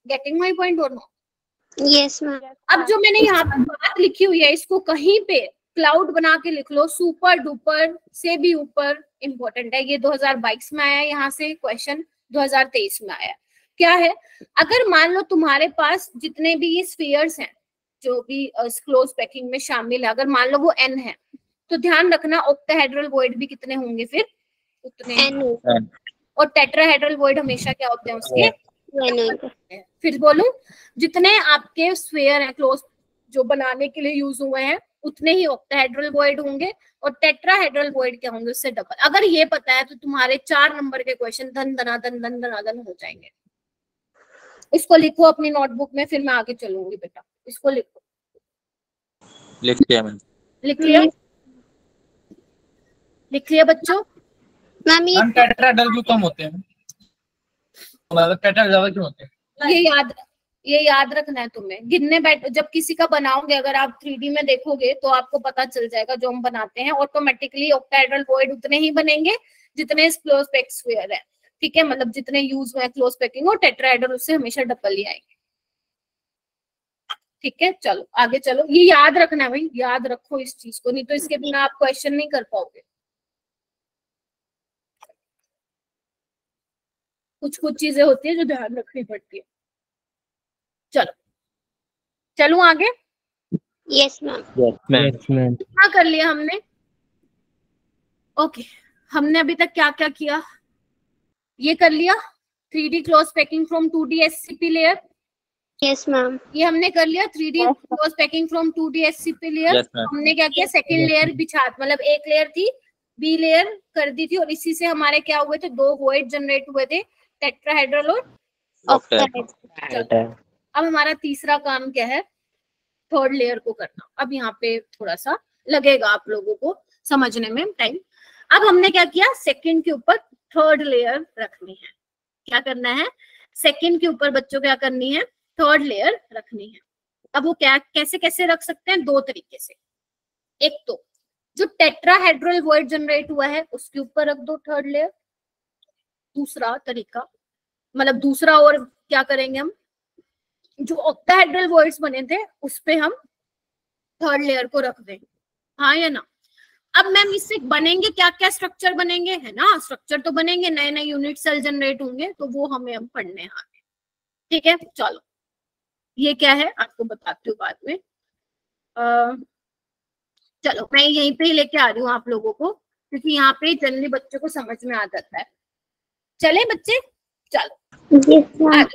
गेटिंग माय पॉइंट और नो? Yes ma'am. अब जो मैंने यहाँ पर बात लिखी हुई है, इसको कहीं पे क्लाउड बना के लिख लो, सुपर डुपर से भी ऊपर इंपॉर्टेंट है। ये 2022 में आया, यहाँ से क्वेश्चन 2023 में आया। क्या है, अगर मान लो तुम्हारे पास जितने भी ये स्फीयर्स हैं जो भी क्लोज पैकिंग में शामिल है, अगर मान लो वो n है, तो ध्यान रखना ऑक्टाहेड्रल वॉइड भी कितने होंगे फिर, उतने n। और टेट्राहेड्रल वॉइड हमेशा क्या होते हैं उसके, फिर बोलूं, जितने आपके स्फीयर हैं क्लोज जो बनाने के लिए यूज हुए हैं, उतने ही ऑक्टाहेड्रल वॉइड होंगे, और टेट्राहेड्रल वॉइड क्या होंगे उससे डबल। अगर ये पता है तो तुम्हारे 4 नंबर के क्वेश्चन धन धनाधन हो जाएंगे। इसको लिखो अपनी नोटबुक में, फिर मैं आगे चलूंगी बेटा। इसको लिखो, लिख लिया मैंने। लिख लिया? लिख लिया बच्चों? मैम ये मैम टेट्राहेड्रल क्यों कम होते हैं? मतलब टेट्रा ज्यादा क्यों होते हैं? ये याद रखना है तुम्हें। गिनने बैठ जब किसी का बनाओगे, अगर आप 3D में देखोगे तो आपको पता चल जाएगा जो हम बनाते हैं ऑटोमेटिकली ऑक्टाहेड्रल वॉइड उतने ही बनेंगे जितने क्लोज पैक स्क्वायर है। ठीक है, मतलब जितने यूज हुए क्लोज पैकिंग और टेट्राहेड्रल उससे हमेशा डबल ही आएंगे। ठीक है, चलो आगे चलो। ये याद रखना है भाई, याद रखो इस चीज को, नहीं तो इसके बिना आप क्वेश्चन नहीं कर पाओगे। कुछ कुछ चीजें होती है जो ध्यान रखनी पड़ती है। चलो चलूं आगे? Yes ma'am. क्या कर लिया हमने? ओके, हमने अभी तक क्या क्या किया? ये कर लिया 3D close packing from 2D SCP layer. Yes ma'am. ये हमने कर लिया 3D close packing from 2D SCP layer. हमने क्या किया? सेकंड लेयर बिछा, मतलब एक लेयर थी, बी लेयर कर दी थी, और इसी से हमारे क्या हुए थे? 2 वॉइड जनरेट हुए थे, टेट्राहेड्रल और ऑक्टाहेड्रल। अब हमारा तीसरा काम क्या है? थर्ड लेयर को करना। अब यहाँ पे थोड़ा सा लगेगा आप लोगों को समझने में टाइम। अब हमने क्या किया? सेकंड के ऊपर थर्ड लेयर रखनी है। क्या करना है? सेकंड के ऊपर बच्चों क्या करनी है? थर्ड लेयर रखनी है। अब वो क्या कैसे कैसे रख सकते हैं? 2 तरीके से। एक तो जो टेट्राहेड्रल वॉइड जनरेट हुआ है उसके ऊपर रख दो थर्ड लेयर। दूसरा तरीका, मतलब दूसरा और क्या करेंगे हम? जो ऑक्टाहेड्रल वॉइड्स बने थे उस पे हम थर्ड लेयर को रख दें। हाँ या ना? अब मैम इससे बनेंगे क्या क्या स्ट्रक्चर बनेंगे, है ना? स्ट्रक्चर तो बनेंगे, नए नए यूनिट सेल जनरेट होंगे, तो वो हमें अब पढ़ने हैं आगे। ठीक है, चलो ये क्या है आपको बताती हूँ बाद में। चलो मैं यहीं पे ही लेके आ रही हूँ आप लोगों को, क्योंकि यहाँ पे जनरली बच्चों को समझ में आ जाता है। चले बच्चे, चलो यस मैम।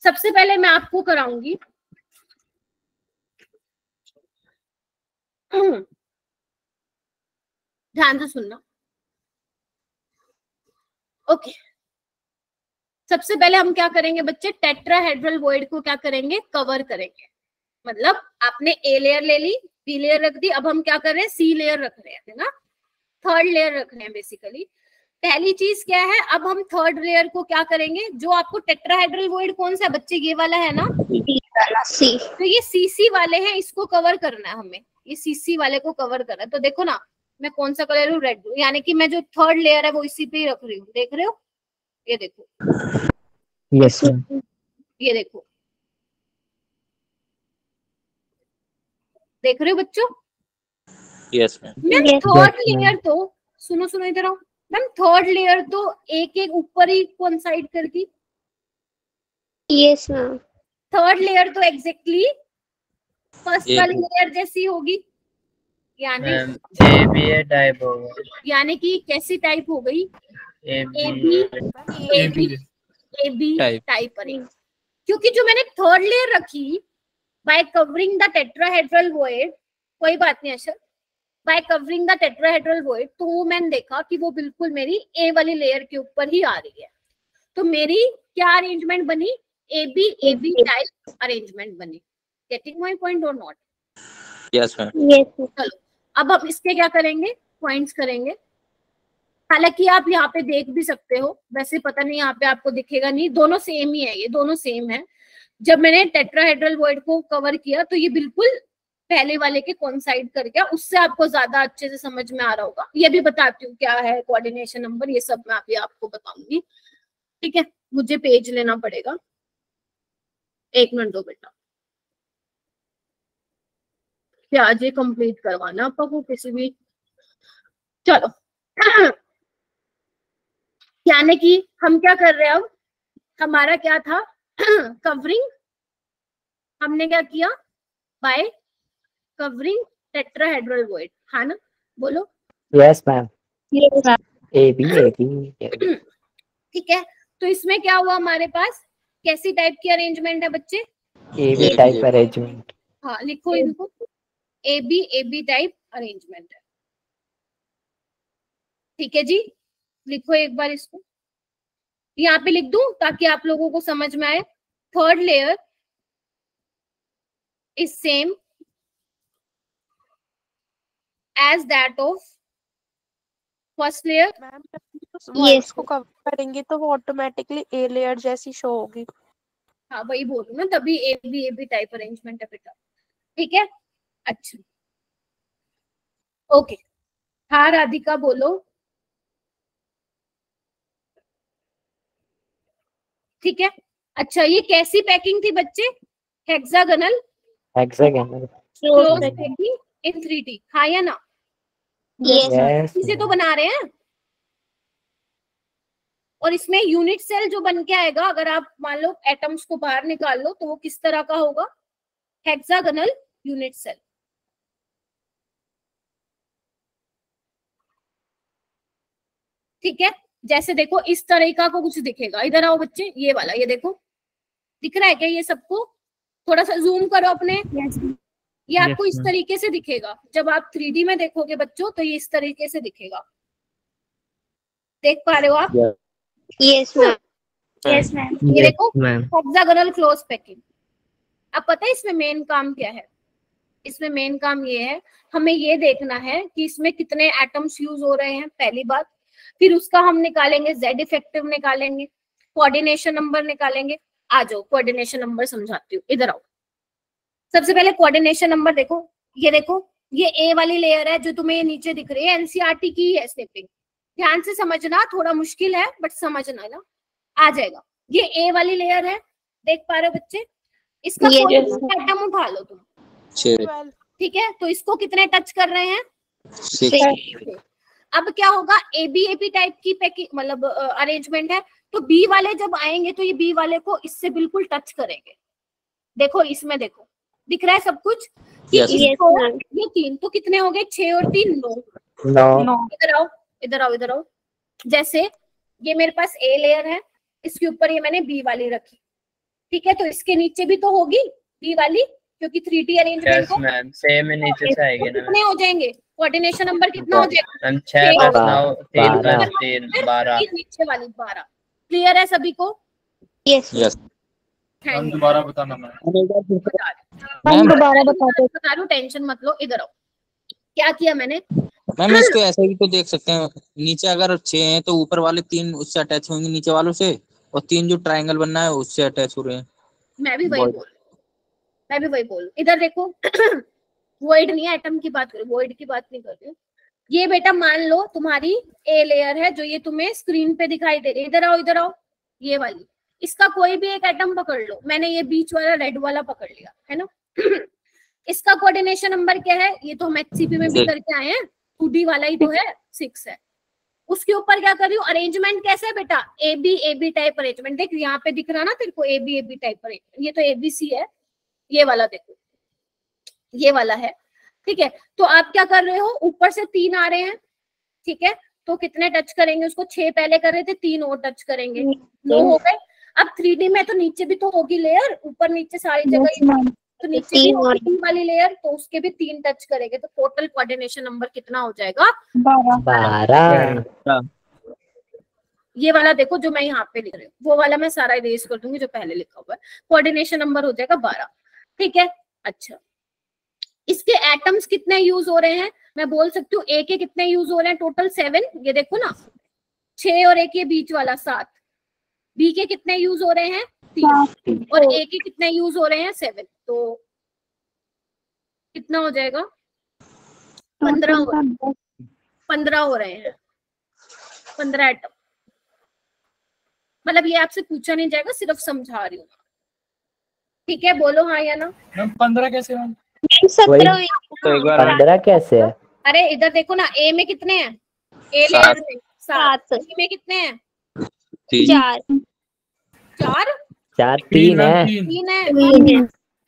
सबसे पहले मैं आपको कराऊंगी ध्यान से सुनना। ओके, सबसे पहले हम क्या करेंगे बच्चे? टेट्राहेड्रल वॉइड को क्या करेंगे? कवर करेंगे। मतलब आपने ए लेयर ले ली, बी लेयर रख दी, अब हम क्या कर रहे हैं? सी लेयर रख रहे हैं, है ना? थर्ड लेयर रख रहे हैं बेसिकली। पहली चीज क्या है? अब हम थर्ड लेयर को क्या करेंगे? जो आपको टेट्राहेड्रल वॉइड कौन सा बच्चे? ये वाला है ना, सी। तो ये सीसी वाले हैं, इसको कवर करना है हमें। ये सीसी वाले को कवर करना है। तो देखो ना, मैं कौन सा कलर हूँ? रेड। यानी कि मैं जो थर्ड लेयर है वो इसी पे ही रख रही हूँ। देख रहे हो? ये देखो, यस मैम। ये देखो, देख रहे हो बच्चों? Yes ma'am. Ma'am third layer तो सुनो सुनो इधर आओ। मैम थर्ड लेयर तो एक एक ऊपर ही कोइंसाइड करती। Yes ma'am. थर्ड लेयर तो एग्जैक्टली फर्स्ट वाली लेयर जैसी होगी। यानी ABA टाइप होगा। यानी कि कैसी टाइप हो गई? AB type arrange. क्योंकि जो मैंने थर्ड लेयर रखी by covering the tetrahedral void, कोई बात नहीं Ashar, by covering the tetrahedral void, तो वो मैंने देखा कि वो बिल्कुल मेरी ए वाली लेयर के ऊपर ही आ रही है। तो मेरी क्या अरेंजमेंट बनी? AB टाइप अरेंजमेंट बनी। गेटिंग माय पॉइंट और नॉट? Yes ma'am. यस। चलो अब हम इसके क्या करेंगे? पॉइंट्स करेंगे। हालांकि आप यहाँ पे देख भी सकते हो, वैसे पता नहीं यहाँ पे आपको दिखेगा नहीं, दोनों सेम ही है, ये दोनों सेम है। जब मैंने टेट्राहेड्रल वॉइड को कवर किया तो ये बिल्कुल पहले वाले के कोइंसाइड कर गया, उससे आपको ज्यादा अच्छे से समझ में आ रहा होगा। ये भी बताती हूँ क्या है कोऑर्डिनेशन नंबर, ये सब मैं अभी आपको बताऊंगी। ठीक है, मुझे पेज लेना पड़ेगा, 1 मिनट दो बेटा। क्या आज ये कंप्लीट करवाना आपको किसी भी? चलो यानी कि हम क्या कर रहे हैं अब? हमारा क्या था? कवरिंग। हमने क्या किया? बाय कवरिंग टेट्राहेड्रल वॉइड, हाँ ना? बोलो। Yes ma'am. AB। ठीक है, तो इसमें क्या हुआ हमारे पास? कैसी टाइप की अरेंजमेंट है बच्चे? AB type arrangement. हाँ लिखो इनको, AB टाइप अरेंजमेंट है। ठीक है जी, लिखो एक बार इसको, यहाँ पे लिख दूं ताकि आप लोगों को समझ में आए। Third layer is same as that of first layer? Ma'am Yes, voids को कवर करेंगे तो वो ऑटोमेटिकली ए लेयर जैसी शो होगी। हाँ वही बोलूँ ना, तभी ए बी टाइप अरेंजमेंट है बेटा। ठीक है, अच्छा ओके। हाँ राधिका बोलो। ठीक है, अच्छा ये कैसी पैकिंग थी बच्चे? Hexagonal hexagonal close packing in 3D, हाँ या ना? yes, यस इसे तो बना रहे हैं। और इसमें यूनिट सेल जो बन के आएगा, अगर आप मान लो एटम्स को बाहर निकाल लो तो वो किस तरह का होगा? Hexagonal unit cell. ठीक है, जैसे देखो इस तरह का को कुछ दिखेगा। इधर आओ बच्चे, ये वाला, ये देखो दिख रहा है क्या ये सबको? थोड़ा सा जूम करो अपने। ये आपको इस तरीके से दिखेगा। जब आप 3D में देखोगे बच्चों तो ये इस तरीके से दिखेगा। देख पा रहे हो आप? yes, ma'am. Yes ma'am. ये देखो हेक्सागोनल क्लोज पैकिंग। अब पता है इसमें मेन काम क्या है? इसमें मेन काम ये है, हमें ये देखना है कि इसमें कितने एटम्स यूज हो रहे हैं, पहली बात। फिर उसका हम निकालेंगे जेड इफेक्टिव, निकालेंगे कोऑर्डिनेशन नंबर, निकालेंगे। आ जाओ कोऑर्डिनेशन नंबर समझाती हूँ, इधर आओ। सबसे पहले कोऑर्डिनेशन नंबर देखो, ये देखो ये ए वाली लेयर है जो तुम्हें नीचे दिख रही है, एनसीईआरटी की है स्निपिंग। ध्यान से समझना, थोड़ा मुश्किल है बट समझना ना, आ जाएगा। ये ए वाली लेयर है, देख पा रहे हो बच्चे? इसका कोई एटम उठा लो तुम, 6 ठीक है? तो इसको कितने टच कर रहे हैं? 6 अब क्या होगा? एबी टाइप की पैकिंग मतलब अरेंजमेंट है, तो बी वाले जब आएंगे तो ये बी वाले को इससे बिल्कुल टच करेंगे। देखो इसमें देखो दिख रहा है सब कुछ कि Yes, इसको ma'am. ये 3 तो कितने हो गए? 6 और 3 9। नो इधर आओ, इधर आओ, इधर आओ। जैसे ये मेरे पास ए लेयर है, इसके ऊपर ये मैंने बी वाली रखी, ठीक है? तो इसके नीचे भी तो होगी बी वाली, क्योंकि 3D arrangement yes ma'am, same नीचे से आएगी ना कितने हो जाएंगे? कोऑर्डिनेशन नंबर कितना हो जाएगा? मैम। 6 + 9 3 12 + 3 12। नीचे वाली 12। क्लियर है सभी को? Yes, यस मैम दोबारा बताना मैम। मैम दोबारा बता दो। बता रही हूँ, टेंशन मत लो। इधर आओ, क्या किया मैंने? मैम इसको ऐसे भी तो देख सकते हैं, नीचे अगर 6 हैं तो ऊपर वाले 3 उससे अटैच होंगे नीचे वालों से, और 3 जो ट्रायंगल बनना है उससे अटैच हो रहे हैं। मैं भी वही बोल। इधर देखो वॉइड नहीं है, एटम की बात कर रही हूँ, वॉइड की बात नहीं कर रही हूँ। ये बेटा मान लो तुम्हारी ए लेयर है जो ये तुम्हें स्क्रीन पे दिखाई दे रही है। इधर आओ, ये वाली। इसका कोई भी एक एटम पकड़ लो, मैंने ये बीच वाला रेड वाला पकड़ लिया है ना। इसका कोऑर्डिनेशन नंबर क्या है? ये तो हम एचसीपी में भी करके आए हैं, 2D वाला ही तो है, 6 है। उसके ऊपर क्या कर रही हूँ? अरेंजमेंट कैसे है बेटा? A B type arrangement. देख यहाँ पे दिख रहा ना तेरे को, ए बी टाइप अरेंजमेंट। ये तो ABC है, ये वाला देखो, ये वाला है, ठीक है? तो आप क्या कर रहे हो? ऊपर से 3 आ रहे हैं, ठीक है? तो कितने टच करेंगे उसको? 6 पहले कर रहे थे, 3 और टच करेंगे, 9 हो गए। अब 3D में तो नीचे भी तो होगी लेयर, ऊपर नीचे सारी जगह, तो नीचे भी होगी 3 वाली लेयर, तो उसके भी 3 टच करेंगे। तो टोटल कोऑर्डिनेशन नंबर कितना हो जाएगा? 12। ये वाला देखो जो मैं यहाँ पे लिख रही हूँ, वो वाला मैं सारा इरेज कर दूंगी जो पहले लिखा हुआ है। कोऑर्डिनेशन नंबर हो जाएगा 12, ठीक है? अच्छा, इसके एटम्स कितने यूज हो रहे हैं? मैं बोल सकती हूँ ए के कितने यूज हो रहे हैं? टोटल 7। ये देखो ना, 6 और 1 ये बीच वाला 7। बी के कितने यूज हो रहे हैं? 3। और ए के कितने यूज हो रहे हैं? 7। तो कितना हो जाएगा? 15 हो रहे हैं, 15 एटम। मतलब ये आपसे पूछा नहीं जाएगा, सिर्फ समझा रही हूँ, ठीक है? बोलो हाँ या ना। मैम 15 कैसे मैम? 17 तो एक बार 15 कैसे है? अरे इधर देखो ना, ए में कितने हैं? ए लेयर में 7, बी में कितने हैं? 4 4 3 है। 3 है।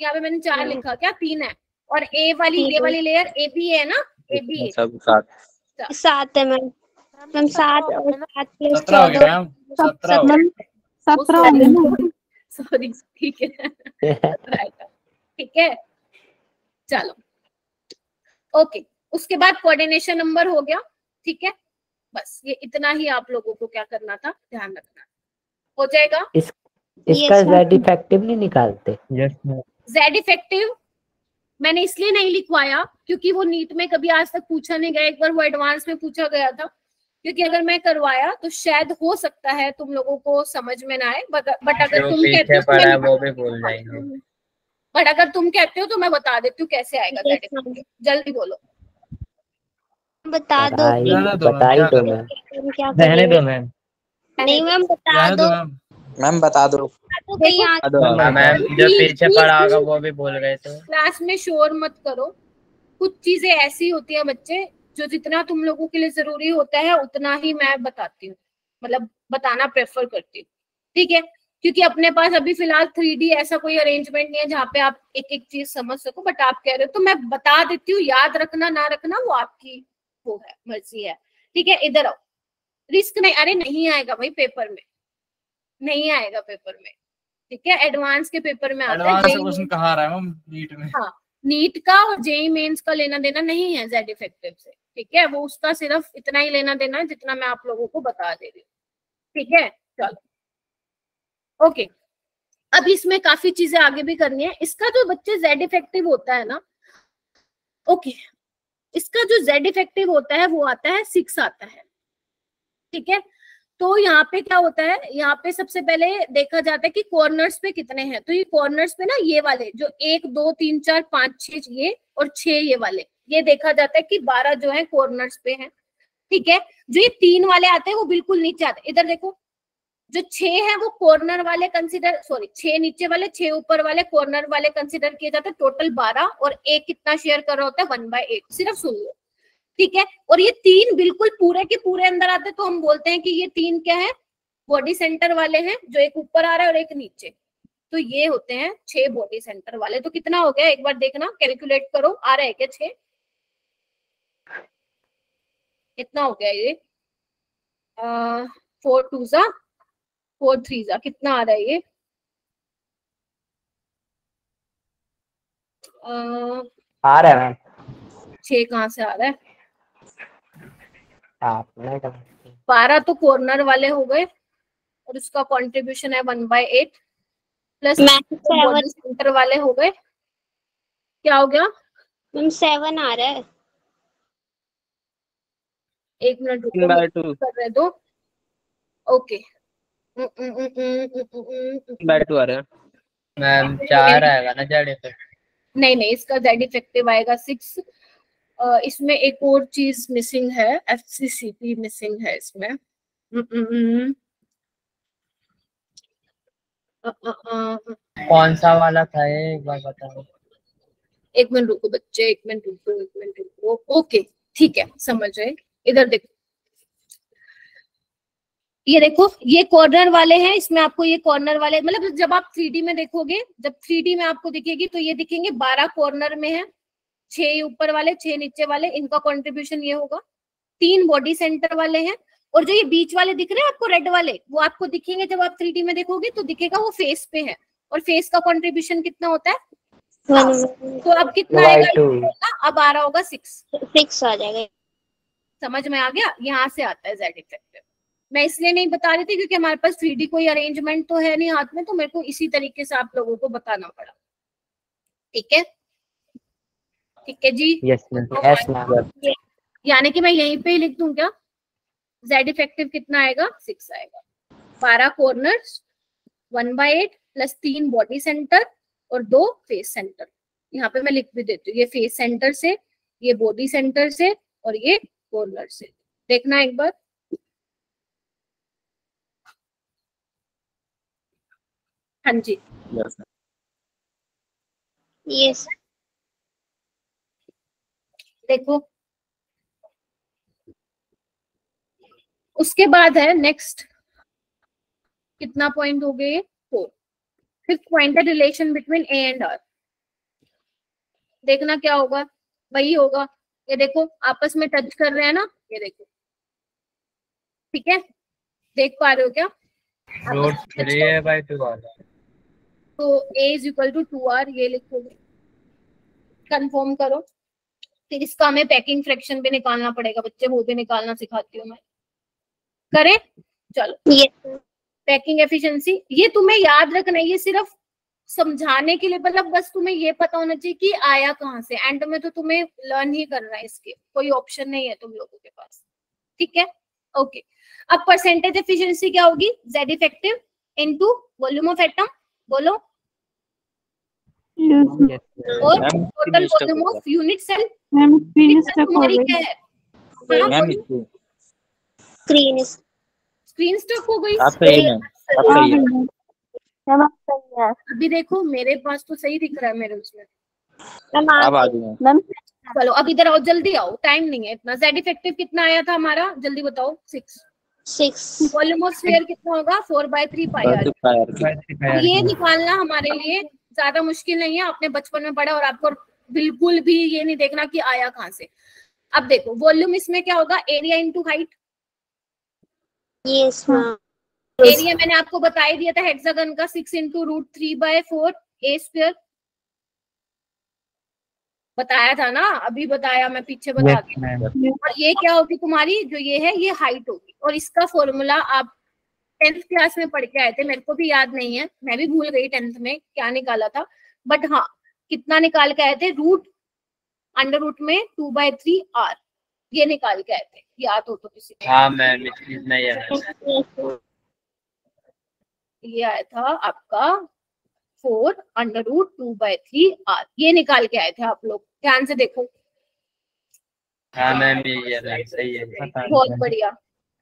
यहाँ पे मैंने 4 लिखा, क्या 3 है? और ए वाली लेयर ए बी है ना, ए बी सब 7 7 है मैम। मैम 7 और 7 प्लस 17 हो गया मैम, 17 हो गया। सॉरी, ठीक है, ठीक है, चलो ओके। उसके बाद कोऑर्डिनेशन नंबर हो गया, ठीक है? बस ये इतना ही आप लोगों को क्या करना था, ध्यान रखना। हो जाएगा? इसका जेड इफेक्टिव नहीं निकालते? जेड इफेक्टिव मैंने इसलिए नहीं लिखवाया क्योंकि वो नीट में कभी आज तक पूछा नहीं गया, एक बार वो एडवांस में पूछा गया था, क्योंकि अगर मैं करवाया तो शायद हो सकता है तुम लोगों को समझ में ना आए, बट अगर तुम कहते हो पढ़ा है वो भी भूल जाएंगे। बट अगर तुम कहते हो तो मैं बता देती हूँ कैसे आएगा। जल्दी बोलो, बता दो। बताई तो मैम, क्या रहने दो मैम। नहीं मैम बता दो, मैम बता दो। मैम जो पीछे पढ़ा होगा वो भी बोल रहे थे। क्लास में शोर मत करो, कुछ चीजें ऐसी होती है बच्चे जो जितना तुम लोगों के लिए जरूरी होता है उतना ही मैं बताती हूँ, मतलब बताना प्रेफर करती हूँ, ठीक है, क्योंकि अपने पास अभी फिलहाल 3D ऐसा कोई अरेंजमेंट नहीं है जहाँ पे आप एक एक चीज समझ सको, बट आप कह रहे हो तो मैं बता देती हूँ, याद रखना ना रखना वो आपकी वो है, मर्जी है, ठीक है। इधर आओ, रिस्क नहीं, अरे नहीं आएगा भाई पेपर में, नहीं आएगा पेपर में, ठीक है, एडवांस के पेपर में आता है। क्वेश्चन कहाँ आ रहा है मैम नीट में? हाँ, नीट का और जेईई मेंस का लेना देना नहीं है जेड इफेक्टिव से, ठीक है, वो उसका सिर्फ इतना ही लेना देना है जितना मैं आप लोगों को बता दे रही हूँ, ठीक है। चलो ओके, अब इसमें काफी चीजें आगे भी करनी है। इसका जो बच्चे जेड इफेक्टिव होता है ना, ओके, इसका जो जेड इफेक्टिव होता है वो आता है 6 आता है, ठीक है। तो यहाँ पे क्या होता है, यहाँ पे सबसे पहले देखा जाता है कि कॉर्नर्स पे कितने हैं, तो ये कॉर्नर्स पे ना ये वाले जो 1 2 3 4 5 6 ये और 6 ये वाले, ये देखा जाता है कि 12 जो है कॉर्नर्स पे हैं, ठीक है। जो ये 3 वाले आते हैं वो बिल्कुल नीचे आते हैं, इधर देखो, जो 6 है वो कॉर्नर वाले कंसिडर, सॉरी 6 नीचे वाले 6 ऊपर वाले कॉर्नर वाले कंसिडर किए जाते हैं, टोटल 12, और एक कितना शेयर कर रहा होता है 1/8, सिर्फ सुन लो, ठीक है। और ये 3 बिल्कुल पूरे के पूरे अंदर आते हैं, तो हम बोलते हैं कि ये 3 क्या है, बॉडी सेंटर वाले हैं, जो एक ऊपर आ रहा है और एक नीचे, तो ये होते हैं 6 बॉडी सेंटर वाले। तो कितना हो गया एक बार देखना, कैलकुलेट करो, आ रहा है क्या 6? कितना हो गया ये? 4 2 जा 4 3 जा, कितना आ रहा है ये? आ रहा है मैम। 6 कहाँ से आ रहा है? आपने 12 तो कॉर्नर वाले हो गए, और उसका कंट्रीब्यूशन है 1/8 प्लस बॉडी सेंटर वाले हो गए, क्या हो गया मैम? 7 आ रहा है। एक मिनट रुको, कर रहे दो, ओके। 2 आ रहा है मैम, 4 आएगा ना जेड इफेक्टिव? नहीं नहीं, इसका जेड इफेक्टिव आएगा 6। इसमें एक और चीज मिसिंग है, एफसीसीपी मिसिंग है इसमें। कौन सा वाला था ये एक बार बताओ। एक मिनट रुको बच्चे, एक मिनट रुको, ओके ठीक है, समझ रहे। इधर देखो, ये देखो, ये कॉर्नर वाले हैं, इसमें आपको ये कॉर्नर वाले, मतलब जब आप 3D में देखोगे, जब 3D में आपको दिखेगी तो ये दिखेंगे 12 कॉर्नर में है, 6 ऊपर वाले 6 नीचे वाले, इनका कंट्रीब्यूशन ये होगा। 3 बॉडी सेंटर वाले हैं, और जो ये बीच वाले दिख रहे हैं आपको रेड वाले, वो आपको दिखेंगे जब आप 3D में देखोगे तो दिखेगा वो फेस पे है, और फेस का कंट्रीब्यूशन कितना होता है? तो अब कितना आएगा? अब आ रहा होगा 6 आ जाएगा। समझ में आ गया? यहाँ से आता है जेड इफेक्टिव। मैं इसलिए नहीं बता रही थी क्योंकि हमारे पास 3D कोई अरेंजमेंट तो है नहीं हाथ में, तो मेरे को इसी तरीके से आप लोगों को बताना पड़ा, ठीक है? ठीक है जी? Yes ma'am. यानी कि मैं यहीं पे ही लिख दूं क्या? जेड इफेक्टिव कितना आएगा? 6 आएगा। 12 कॉर्नर्स, 1/8 प्लस 3 बॉडी सेंटर और 2 फेस सेंटर। यहाँ पे मैं लिख भी देती हूँ, ये फेस सेंटर से, ये बॉडी सेंटर से, और ये कॉर्नर से। देखना एक बार, हाँ जी यस। देखो, उसके बाद है नेक्स्ट, कितना पॉइंट हो गए? 4। फिफ्थ पॉइंट है relation between A and R. देखना क्या होगा, वही होगा, ये देखो आपस में टच कर रहे हैं ना, ये देखो, ठीक है, देख पा रहे हो क्या? √3a/2 तो a is equal to 2r, ये लिखोगे, कंफर्म करो। फिर इसका हमें पैकिंग फ्रैक्शन भी निकालना पड़ेगा बच्चे, वो भी निकालना सिखाती हूँ मैं, करें? चलो, पैकिंग एफिशिएंसी, ये तुम्हें याद रखना है, ये सिर्फ समझाने के लिए, मतलब बस तुम्हें ये पता होना चाहिए कि आया कहाँ से। एंड में तो तुम्हें लर्न ही करना है, इसके कोई ऑप्शन नहीं है तुम लोगों के पास, ठीक है। ओके, अब परसेंटेज एफिशिएंसी क्या होगी? Z effective into volume of atom, बोलो, और ma'am total volume of unit cell. Ma'am screen stuck हो तुम्हारी गई। क्या है? हाँ, मैम बोलो। स्क्रीन स्क्रीन स्टॉक हो गई। आप सही है, आप सही है। मैम आप सही है। अभी देखो मेरे पास तो सही दिख रहा है मेरे उसमें। मैम आप आ जाओ। मैम चलो अब इधर आओ, जल्दी आओ, टाइम नहीं है इतना। Z इफेक्टिव कितना आया था हमारा, जल्दी बताओ। 6। 6 वॉल्यूम ऑफ स्फीयर कितना होगा? 4/3 पाई आर। फायर ये निकालना हमारे लिए ज्यादा मुश्किल नहीं है, आपने बचपन में पढ़ा, और आपको बिल्कुल भी ये नहीं देखना कि आया कहाँ से। अब देखो वॉल्यूम इसमें क्या होगा? Area into height. Yes ma'am. Area मैंने आपको बता ही दिया था हेक्सागन का, 6 इंटू √3/4 ए स्क्वायर। बताया था ना, अभी बताया, मैं पीछे बता दी। और ये क्या होगी तुम्हारी, जो ये है ये हाइट होगी। और इसका फॉर्मूला आप 10th क्लास में पढ़ के आए थे, मेरे को भी याद नहीं है, मैं भी भूल गई 10th में क्या निकाला था, बट हाँ कितना निकाल के आए थे? √अंडर रूट में 2/3 R, ये निकाल के आए थे, याद हो तो किसी को। हाँ मैम, इतना ही है। ये आया था आपका 4√2/3 R, ये निकाल के आए थे आप लोग, ध्यान से देखो। हाँ मैम, यही है, सही है। बहुत बढ़िया,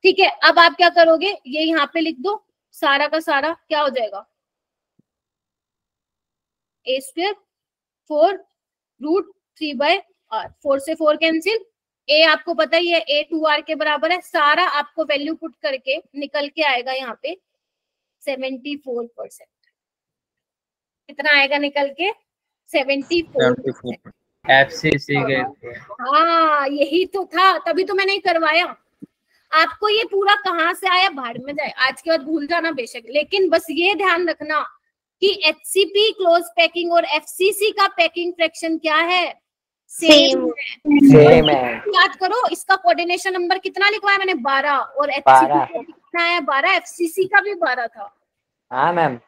ठीक है। अब आप क्या करोगे, ये यहाँ पे लिख दो, सारा का सारा क्या हो जाएगा? A स्क्वायर 4√3/R, 4 से 4 कैंसिल। A आपको पता ही है A 2R के बराबर है, सारा आपको वैल्यू पुट करके निकल के आएगा यहाँ पे 74%। कितना आएगा निकल के? 74%। FCC के। हाँ यही तो था, तभी तो मैंने ही करवाया। आपको ये पूरा कहाँ से आया भाड़ में जाए, आज के बाद भूल जाना बेशक, लेकिन बस ये ध्यान रखना कि HCP क्लोज पैकिंग और FCC का पैकिंग फ्रैक्शन क्या है? सेम है। याद करो, इसका कोऑर्डिनेशन नंबर कितना लिखवाया मैंने? 12। और HCP का कितना है? 12। FCC का भी 12 था। हाँ मैम,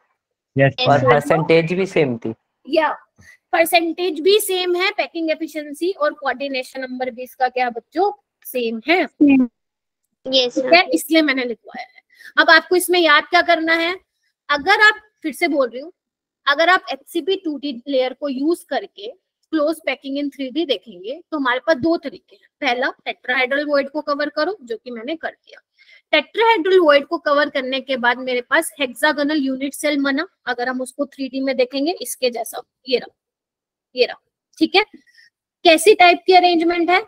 और परसेंटेज भी सेम थी। या परसेंटेज भी सेम है, पैकिंग एफिशिएंसी और कोऑर्डिनेशन नंबर भी इसका क्या बच्चों? सेम है। यस ठीक है, इसलिए मैंने लिखवाया है। अब आपको इसमें याद क्या करना है? अगर आप, फिर से बोल रही हूँ, अगर आप HCP 2D लेयर को यूज करके क्लोज पैकिंग इन 3D देखेंगे तो हमारे पास दो तरीके हैं। पहला, टेट्राहेड्रल वॉइड को कवर करो, जो कि मैंने कर दिया। टेट्राहेड्रल वॉइड को कवर करने के बाद मेरे पास हेक्सागोनल यूनिट सेल बना। अगर हम उसको 3D में देखेंगे, इसके जैसा, ये रहा, ये रहा, ठीक है। कैसी टाइप की अरेंजमेंट है?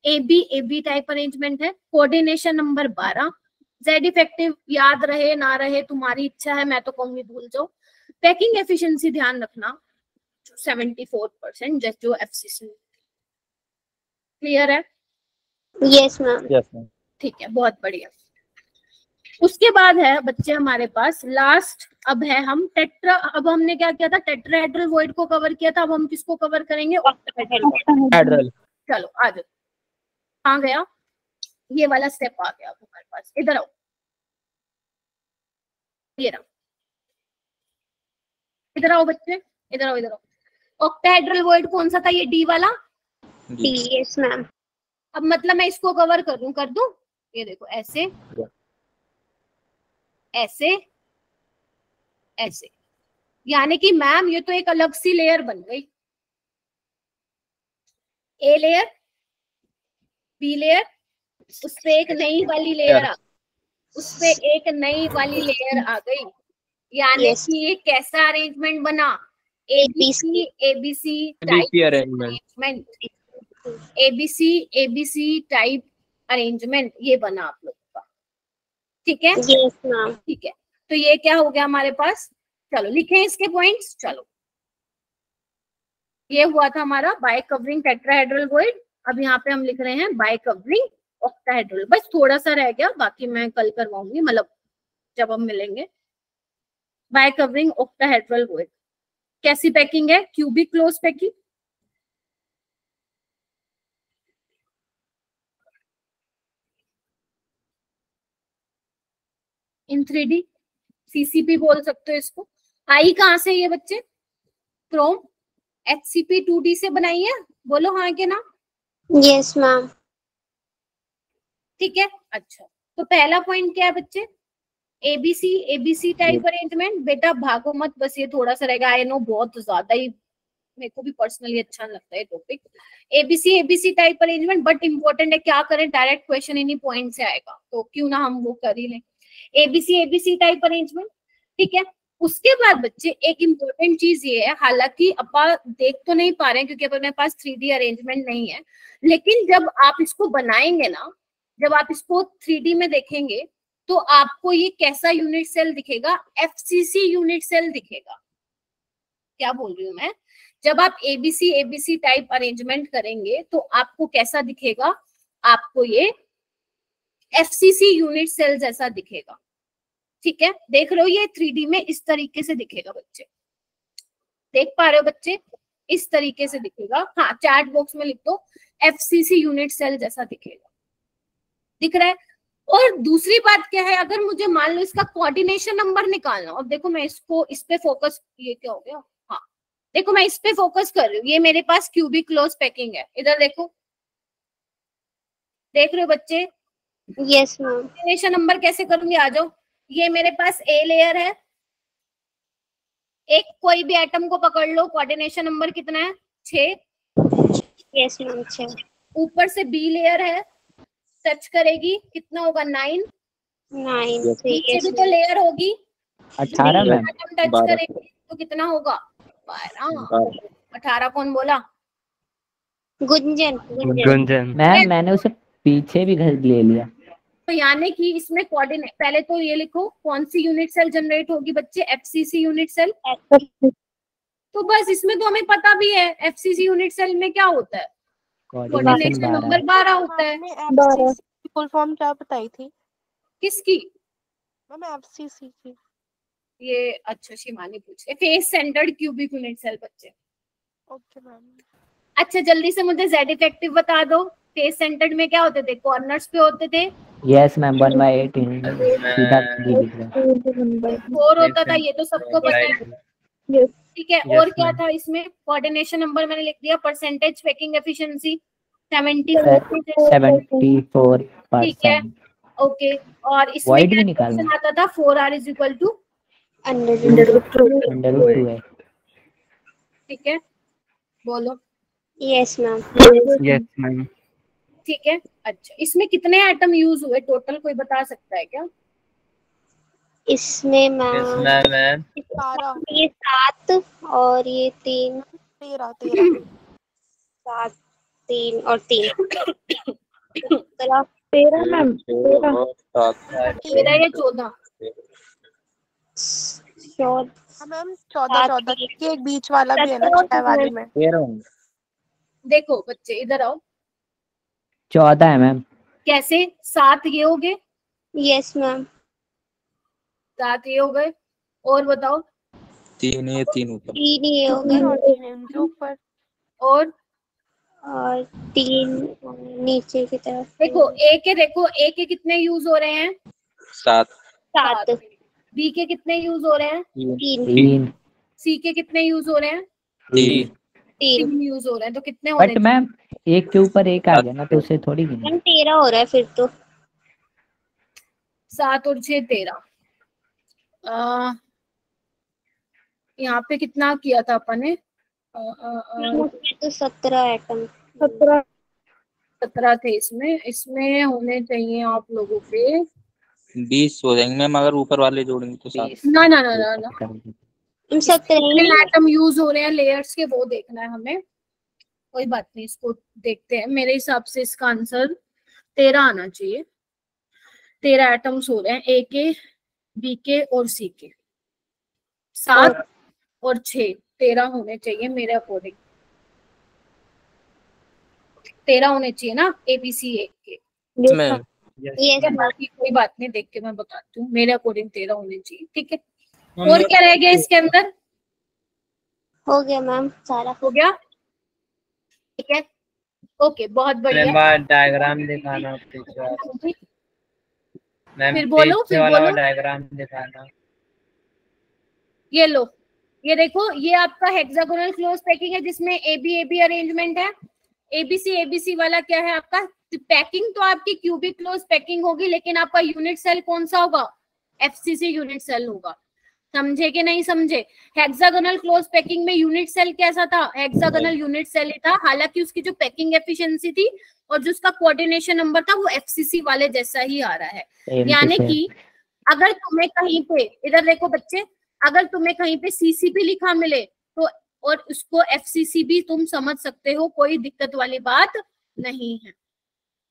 AB टाइप अरेंजमेंट है। Coordination number 12। Z इफेक्टिव याद रहे ना रहे तुम्हारी इच्छा है, मैं तो कहूंगी भूल जाओ। पैकिंग एफिशिएंसी ध्यान रखना 74%, जस्ट जो FCC। क्लियर है? Yes ma'am. Yes ma'am. ठीक है, बहुत बढ़िया। उसके बाद है बच्चे हमारे पास लास्ट, अब है हम टेट्रा। अब हमने क्या किया था? टेट्राहेड्रल वॉइड को कवर किया था, अब हम किसको कवर करेंगे? हेड्रल। चलो आ जाओ, कहाँ गया? ये वाला स्टेप आ गया हमारे पास, इधर आओ, ये रहा, इधर आओ बच्चे, इधर आओ, इधर आओ। ऑक्टाहेड्रल वॉइड कौन सा था? ये D वाला। Yes ma'am. अब मतलब मैं इसको कवर कर दूं, ये देखो, ऐसे ऐसे ऐसे, यानी कि मैम ये तो एक अलग सी लेयर बन गई। A लेयर, B लेयर, उस पे एक नई वाली लेयर आ गई, यानी कि ये कैसा अरेंजमेंट बना? ABC टाइप अरेंजमेंट, ये बना आप लोग का, ठीक है। Yes ma'am. ठीक है, तो ये क्या हो गया हमारे पास? चलो लिखें इसके पॉइंट्स। चलो, ये हुआ था हमारा बाय कवरिंग टेट्राहेड्रल वॉइड। अब यहाँ पे हम लिख रहे हैं बाय कवरिंग ऑक्टाहेड्रल। बस थोड़ा सा रह गया, बाकी मैं कल करवाऊंगी, मतलब जब हम मिलेंगे। बाय कवरिंग ऑक्टाहेड्रल वॉइड कैसी पैकिंग है? Cubic close packing. In 3D CCP बोल सकते हो इसको, आई कहाँ से ये बच्चे? क्रोम HCP2D से बनाई है, बोलो हाँ के ना? Yes ma'am. ठीक है, अच्छा तो पहला पॉइंट क्या है बच्चे? ABC type arrangement. बेटा भागो मत, बस ये थोड़ा सा रहेगा। आई नो बहुत ज्यादा ही मेरे को भी पर्सनली अच्छा लगता है topic ABC type arrangement, but important है। क्या करें, डायरेक्ट क्वेश्चन इन्हीं पॉइंट से आएगा, तो क्यों ना हम वो कर ही लें। एबीसी टाइप अरेंजमेंट, ठीक है। उसके बाद बच्चे एक इम्पोर्टेंट चीज ये है, हालांकि अपा देख तो नहीं पा रहे हैं क्योंकि अपने पास 3D अरेंजमेंट नहीं है, लेकिन जब आप इसको बनाएंगे ना, जब आप इसको 3D में देखेंगे तो आपको ये कैसा यूनिट सेल दिखेगा? FCC यूनिट सेल दिखेगा। क्या बोल रही हूँ मैं? जब आप एबीसी टाइप अरेंजमेंट करेंगे तो आपको कैसा दिखेगा? आपको ये FCC यूनिट सेल जैसा दिखेगा। ठीक है, देख रहे हो ये 3D में इस तरीके से दिखेगा बच्चे, देख पा रहे हो बच्चे? इस तरीके से दिखेगा। हाँ, चैट बॉक्स में लिख दो FCC यूनिट सेल जैसा दिखेगा, दिख रहा है। और दूसरी बात क्या है, अगर मुझे मान लो इसका कोऑर्डिनेशन नंबर निकालना, और देखो मैं इसको इस पे फोकस, ये क्या हो गया, हाँ देखो मैं इस पे फोकस कर रही हूँ। ये मेरे पास क्यूबिक क्लोज पैकिंग है, इधर देखो, देख रहे हो बच्चे? Yes ma'am. कोऑर्डिनेशन नंबर कैसे करूंगी, आ जाओ। ये मेरे पास ए लेयर है, एक कोई भी एटम को पकड़ लो, कोऑर्डिनेशन नंबर कितना है? 6। Yes ma'am 6। ऊपर से बी लेयर है, टच करेगी कितना होगा? 9। 9। नीचे भी तो लेयर होगी, 18 मैम। एटम टच करेगी तो कितना होगा? 12। 18 कौन बोला? गुंजन। मैम मैंने उसे पीछे भी घर ले लिया। तो यानी कि इसमें कोऑर्डिनेट, पहले तो ये लिखो कौन सी यूनिट सेल जनरेट होगी बच्चे? FCC unit cell. तो बस इसमें तो हमें पता भी है FCC यूनिट सेल में क्या होता है, कोऑर्डिनेशन नंबर 12 होता है। FCC फुल फॉर्म क्या बताई थी? किसकी? मैम FCC की। ये अच्छा शिमानी पूछ रहे, face centred cubic unit cell बच्चे। Okay ma'am. अच्छा जल्दी से मुझे Z इफेक्टिव बता दो। फेस सेंटर्ड में क्या होते थे? कॉर्नर्स पे होते थे। यस मैम 1/8 सीधा दिख रहा है। 4 होता था, ये तो सबको पता है। ठीक है, और क्या था इसमें? कोऑर्डिनेशन नंबर मैंने लिख दिया। Percentage packing efficiency 74%। ठीक है, ओके। और इसमें क्या क्वेश्चन आता था? 4R = √2 है। ठीक है, बोलो। Yes ma'am. Yes ma'am. ठीक है, अच्छा इसमें कितने एटम यूज हुए टोटल, कोई बता सकता है क्या? इसमें मैम ये 7 और ये 3। 13 7 3 और 3 13 मैम। 13 या 14? मैम 14 के एक बीच वाला भी है ना 6 वाले में। देखो बच्चे इधर आओ। 14 है मैम। कैसे? 7 ये हो गए। Yes ma'am. 7 ये हो गए, और बताओ? 3 ये 3 ऊपर। 3 ये हो गए और 3 इनके ऊपर और 3 नीचे की तरफ। देखो ए के कितने यूज हो रहे हैं? 7। बी के कितने यूज हो रहे हैं? 3। सी के कितने यूज हो रहे हैं? 3 यूज हो रहे हैं। तो कितने हो रहे बट मैम एक के ऊपर एक आ गया ना, तो उसे थोड़ी गिनी। मैम 13 हो रहा है फिर तो। 7 और 6 13। यहाँ पे कितना किया था अपन ने? तो 17 एटम। 17 थे इसमें होने चाहिए आप लोगों के 20 हो जाएंगे मैम, अगर ऊपर वाले जोड़ेंगे तो 7। ना कितने एटम यूज हो रहे हैं लेयर्स के, वो देखना है हमें। कोई बात नहीं, इसको देखते हैं। मेरे हिसाब से इसका आंसर 13 आना चाहिए। 13 एटम्स हो रहे हैं, ए के, बी के और सी के। 7 और 6 13 होने चाहिए मेरे अकॉर्डिंग। 13 होने चाहिए ना ABC ए के। बाकी कोई बात नहीं, देख के मैं बताती हूँ। मेरे अकॉर्डिंग 13 होने चाहिए। ठीक है, और क्या रह गया इसके अंदर? हो गया मैम, सारा हो गया। ठीक है, ओके, बहुत बढ़िया। डायग्राम दिखाना फिर बोलो डायग्राम दिखाना। ये लो, ये देखो, ये आपका हेक्सागोनल क्लोज पैकिंग है जिसमें AB अरेंजमेंट है। ABC वाला क्या है आपका? पैकिंग तो आपकी क्यूबिक क्लोज पैकिंग होगी, लेकिन आपका यूनिट सेल कौन सा होगा? FCC यूनिट सेल होगा। समझे कि नहीं समझे? हेक्सागोनल क्लोज पैकिंग में यूनिट सेल कैसा था? हेक्सागोनल यूनिट सेल ही था, हालांकि उसकी जो पैकिंग एफिशिएंसी थी और जो उसका कोऑर्डिनेशन नंबर था वो FCC वाले जैसा ही आ रहा है। यानी कि अगर तुम्हें कहीं पे, इधर देखो बच्चे, अगर तुम्हें कहीं पे CCP लिखा मिले तो और उसको FCC भी तुम समझ सकते हो, कोई दिक्कत वाली बात नहीं है।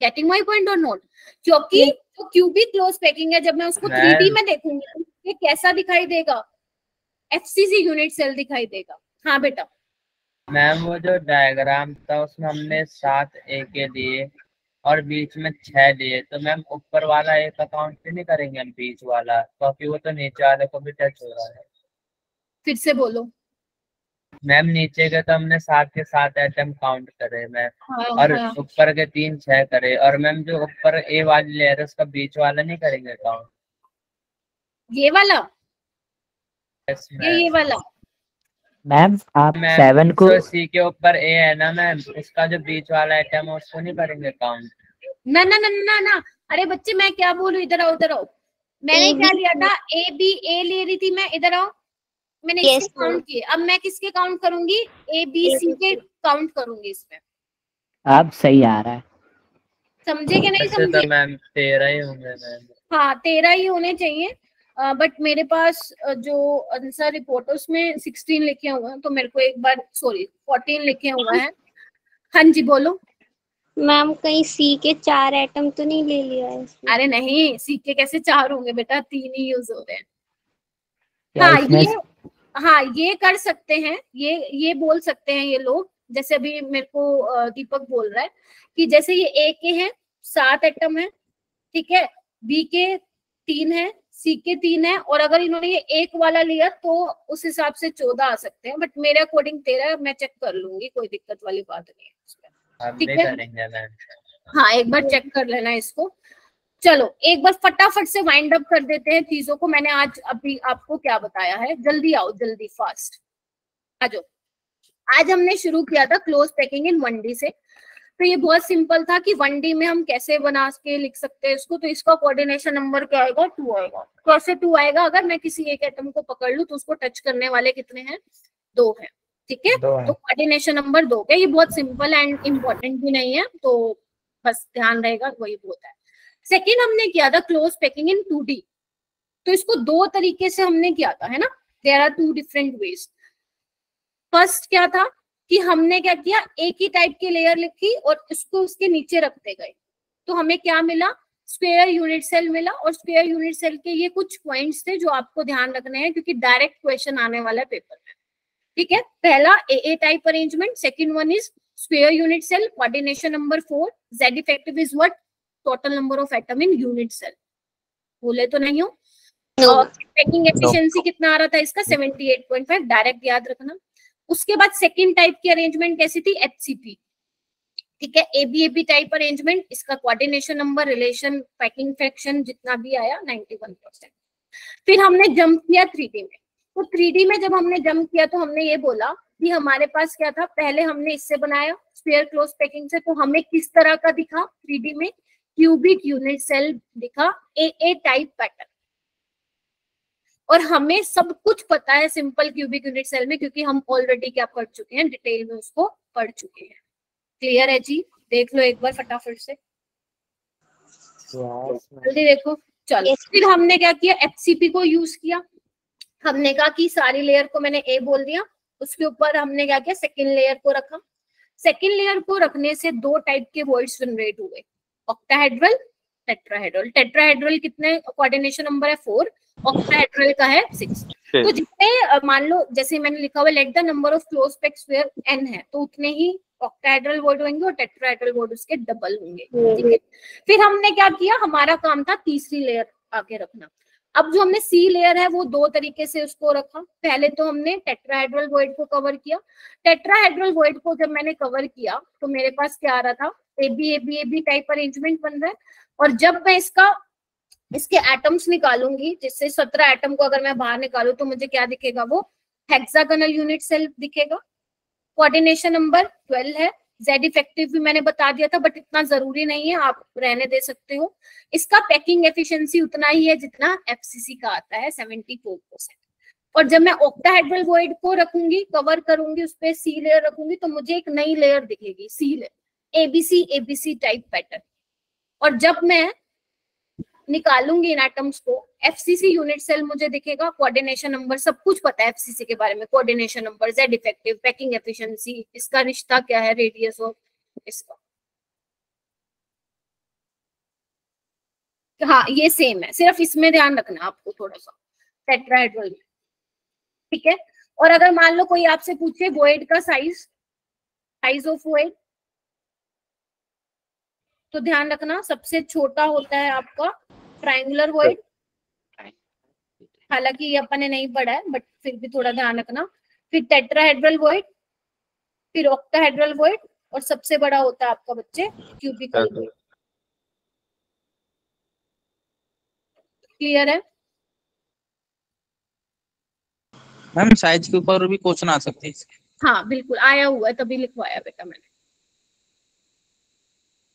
गेटिंग माय पॉइंट और नोट? क्योंकि जो क्यूबिक क्लोज पैकिंग है, जब मैं उसको 3D में देखूंगी तो ये कैसा दिखाई देगा? FCC यूनिट सेल दिखाई देगा। हाँ बेटा। मैम वो जो डायग्राम था उसमें हमने 7 A के लिए और बीच में 6 लिए, तो मैम ऊपर वाला एक अकाउंट भी नहीं करेंगे हम, बीच वाला, क्योंकि वो तो नीचे वाले को भी टच हो रहा है। फिर से बोलो मैम। नीचे के तो हमने 7 के 7 आइटम काउंट करे मैम। हाँ, और हाँ। ऊपर के 3 6 करे। और मैम जो ऊपर A वाली लेयर है उसका बीच वाला नहीं करेंगे काउंट? ये वाला? यस ये वाला? मैम आप 7 को जो C के ऊपर A है ना मैम, उसका जो बीच वाला आइटम है उसको नहीं करेंगे काउंट? ना ना ना ना ना, अरे बच्चे मैं क्या बोलूं, इधर आओ इधर आओ। मैंने क्या लिया था? A ले रही थी मैं, इधर आओ। मैंने इसके काउंट किए, अब मैं किसके काउंट करूंगी? ABC के काउंट करूंगी इसमें। आप सही आ रहा है। समझे कि नहीं तो समझे? मैम 13 ही होंगे मैम। हाँ 13 ही होने चाहिए, बट मेरे पास जो आंसर रिपोर्ट है उसमें 16 लिखे हुए हैं, तो मेरे को एक बार, सॉरी 14 लिखे हुए हैं। हाँ जी बोलो। मैम कहीं C के 4 आइटम तो नहीं ले लिया है इसमें? अरे नहीं, C के कैसे 4 होंगे बेटा, 3 ही यूज हो रहे हैं। क्या हाँ इसमें ये, हाँ ये कर सकते हैं, ये बोल सकते हैं ये लोग। जैसे अभी मेरे को दीपक बोल रहा है कि जैसे ये A के हैं 7 आइटम है, ठीक है, B के 3 है, C के 3 है, और अगर इन्होंने ये एक वाला लिया तो उस हिसाब से 14 आ सकते हैं, बट मेरे अकॉर्डिंग 13 है। मैं चेक कर लूंगी, कोई दिक्कत वाली बात नहीं है। हम ठीक भी है, करेंगे मैम। हाँ एक बार चेक कर लेना इसको। चलो एक बार फटाफट से वाइंड अप कर देते हैं चीजों को। मैंने आज अभी आपको क्या बताया है, जल्दी आओ, जल्दी फास्ट आ जाओ। आज हमने शुरू किया था क्लोज पैकिंग इन 1D से। तो ये बहुत सिंपल था कि 1D में हम कैसे बना के लिख सकते हैं इसको। तो इसका कोऑर्डिनेशन नंबर क्या आएगा? 2 आएगा। कैसे 2 आएगा? अगर मैं किसी एक एटम को पकड़ लूं तो उसको टच करने वाले कितने हैं? 2 है, ठीक है। तो कोऑर्डिनेशन नंबर 2 है। ये बहुत सिंपल एंड इम्पोर्टेंट भी नहीं है, तो बस ध्यान रहेगा, वही बहुत है। सेकेंड हमने किया था क्लोज पैकिंग इन 2D। तो इसको 2 तरीके से हमने किया था, है ना। There are 2 different ways. First क्या था कि हमने क्या किया, एक ही टाइप की लेयर लिखी और इसको उसके नीचे रखते गए, तो हमें क्या मिला? स्क्वायर यूनिट सेल मिला। और स्क्वायर यूनिट सेल के ये कुछ पॉइंट्स थे जो आपको ध्यान रखने हैं, क्योंकि डायरेक्ट क्वेश्चन आने वाला है पेपर में, ठीक है। पहला AA type arrangement, second one is square unit cell, coordination number 4, Z effective is what? Total number of atom in unit cell. बोले तो नहीं हो? और पैकिंग एफिशिएंसी कितना आ रहा था इसका? 78.5, डायरेक्ट याद रखना। उसके बाद सेकंड टाइप की अरेंजमेंट कैसी थी? HCP, ठीक है। AB टाइप अरेंजमेंट, इसका coordination number, relation, packing fraction जितना भी आया 91%। फिर हमने जंप किया 3D में। तो 3D में जब हमने जंप किया तो हमने ये बोला कि हमारे पास क्या था, पहले हमने इससे बनाया स्क्वायर क्लोज पैकिंग से, तो हमें किस तरह का दिखा 3D में? क्यूबिक यूनिट सेल दिखा, AA टाइप पैटर्न। और हमें सब कुछ पता है सिंपल क्यूबिक यूनिट सेल में, क्योंकि हम ऑलरेडी क्या पढ़ चुके हैं, डिटेल में उसको पढ़ चुके हैं। क्लियर है जी? देख लो एक बार फटाफट से, जल्दी देखो। चलो फिर हमने क्या किया, HCP को यूज किया। हमने कहा कि सारी लेयर को मैंने A बोल दिया, उसके ऊपर हमने क्या किया, सेकेंड लेयर को रखा। सेकेंड लेयर को रखने से 2 टाइप के वॉइड्स जनरेट हुए, ऑक्टाहेड्रल, टेट्राहेड्रल। टेट्राहेड्रल कितने कोऑर्डिनेशन नंबर है? 4, ऑक्टाहेड्रल का है 6। तो जितने, मान लो जैसे मैंने लिखा हुआ let the number of close packed square n है, तो उतने ही ऑक्टाहेड्रल वर्ड होंगे और टेट्राहेड्रल वर्ड उसके डबल होंगे, ठीक है। फिर हमने क्या किया, हमारा काम था तीसरी लेयर आके रखना। अब जो हमने C लेयर है वो 2 तरीके से उसको रखा। पहले तो हमने टेट्राहेड्रल वॉइड को कवर किया। टेट्राहेड्रल वॉइड को जब मैंने कवर किया तो मेरे पास क्या आ रहा था, AB टाइप अरेंजमेंट बन रहा है। और जब मैं इसका इसके एटम्स निकालूंगी, जिससे 17 एटम को अगर मैं बाहर निकालू तो मुझे क्या दिखेगा, वो हेक्सागोनल यूनिट सेल दिखेगा। कोऑर्डिनेशन नंबर 12 है। जेड इफेक्टिव भी मैंने बता दिया था, बट इतना जरूरी नहीं है, आप रहने दे सकते हो। इसका पैकिंग एफिशिएंसी उतना ही है जितना एफसीसी का आता है, 74%। और जब मैं ऑक्टाहेड्रल वॉइड को रखूंगी, कवर करूंगी, उस पर सी लेयर रखूंगी, तो मुझे एक नई लेयर दिखेगी, सी लेयर, एबीसी टाइप पैटर्न। और जब मैं निकालूंगी इन एटम्स को, एफसीसी यूनिट सेल मुझे दिखेगा। कोऑर्डिनेशन नंबर सब कुछ पता है एफसीसी के बारे में, coordination number, Z effective, packing efficiency, इसका रिश्ता क्या है, रेडियस और इसका, हाँ ये सेम है, सिर्फ इसमें ध्यान रखना आपको थोड़ा सा टेट्राहेड्रल में, ठीक है। और अगर मान लो कोई आपसे पूछे वॉइड का साइज ऑफ वॉइड, तो ध्यान रखना सबसे छोटा होता है आपका ट्रायंगुलर वॉइड। हालांकि ये अपन ने नहीं पढ़ा है, बट फिर भी थोड़ा ध्यान रखना। फिर टेट्राहेड्रल वॉइड, फिर ऑक्टाहेड्रल वॉइड, और सबसे बड़ा होता है आपका बच्चे क्यूबिकल वॉइड। क्लियर है? मैम साइज के ऊपर भी क्वेश्चन आ सकते हैं इसके। हाँ बिल्कुल आया हुआ है, तभी लिखवाया बेटा मैंने,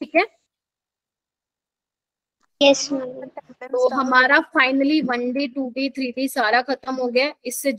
ठीक है। Yes ma'am. तो हमारा फाइनली 1D 2D 3D सारा खत्म हो गया। इससे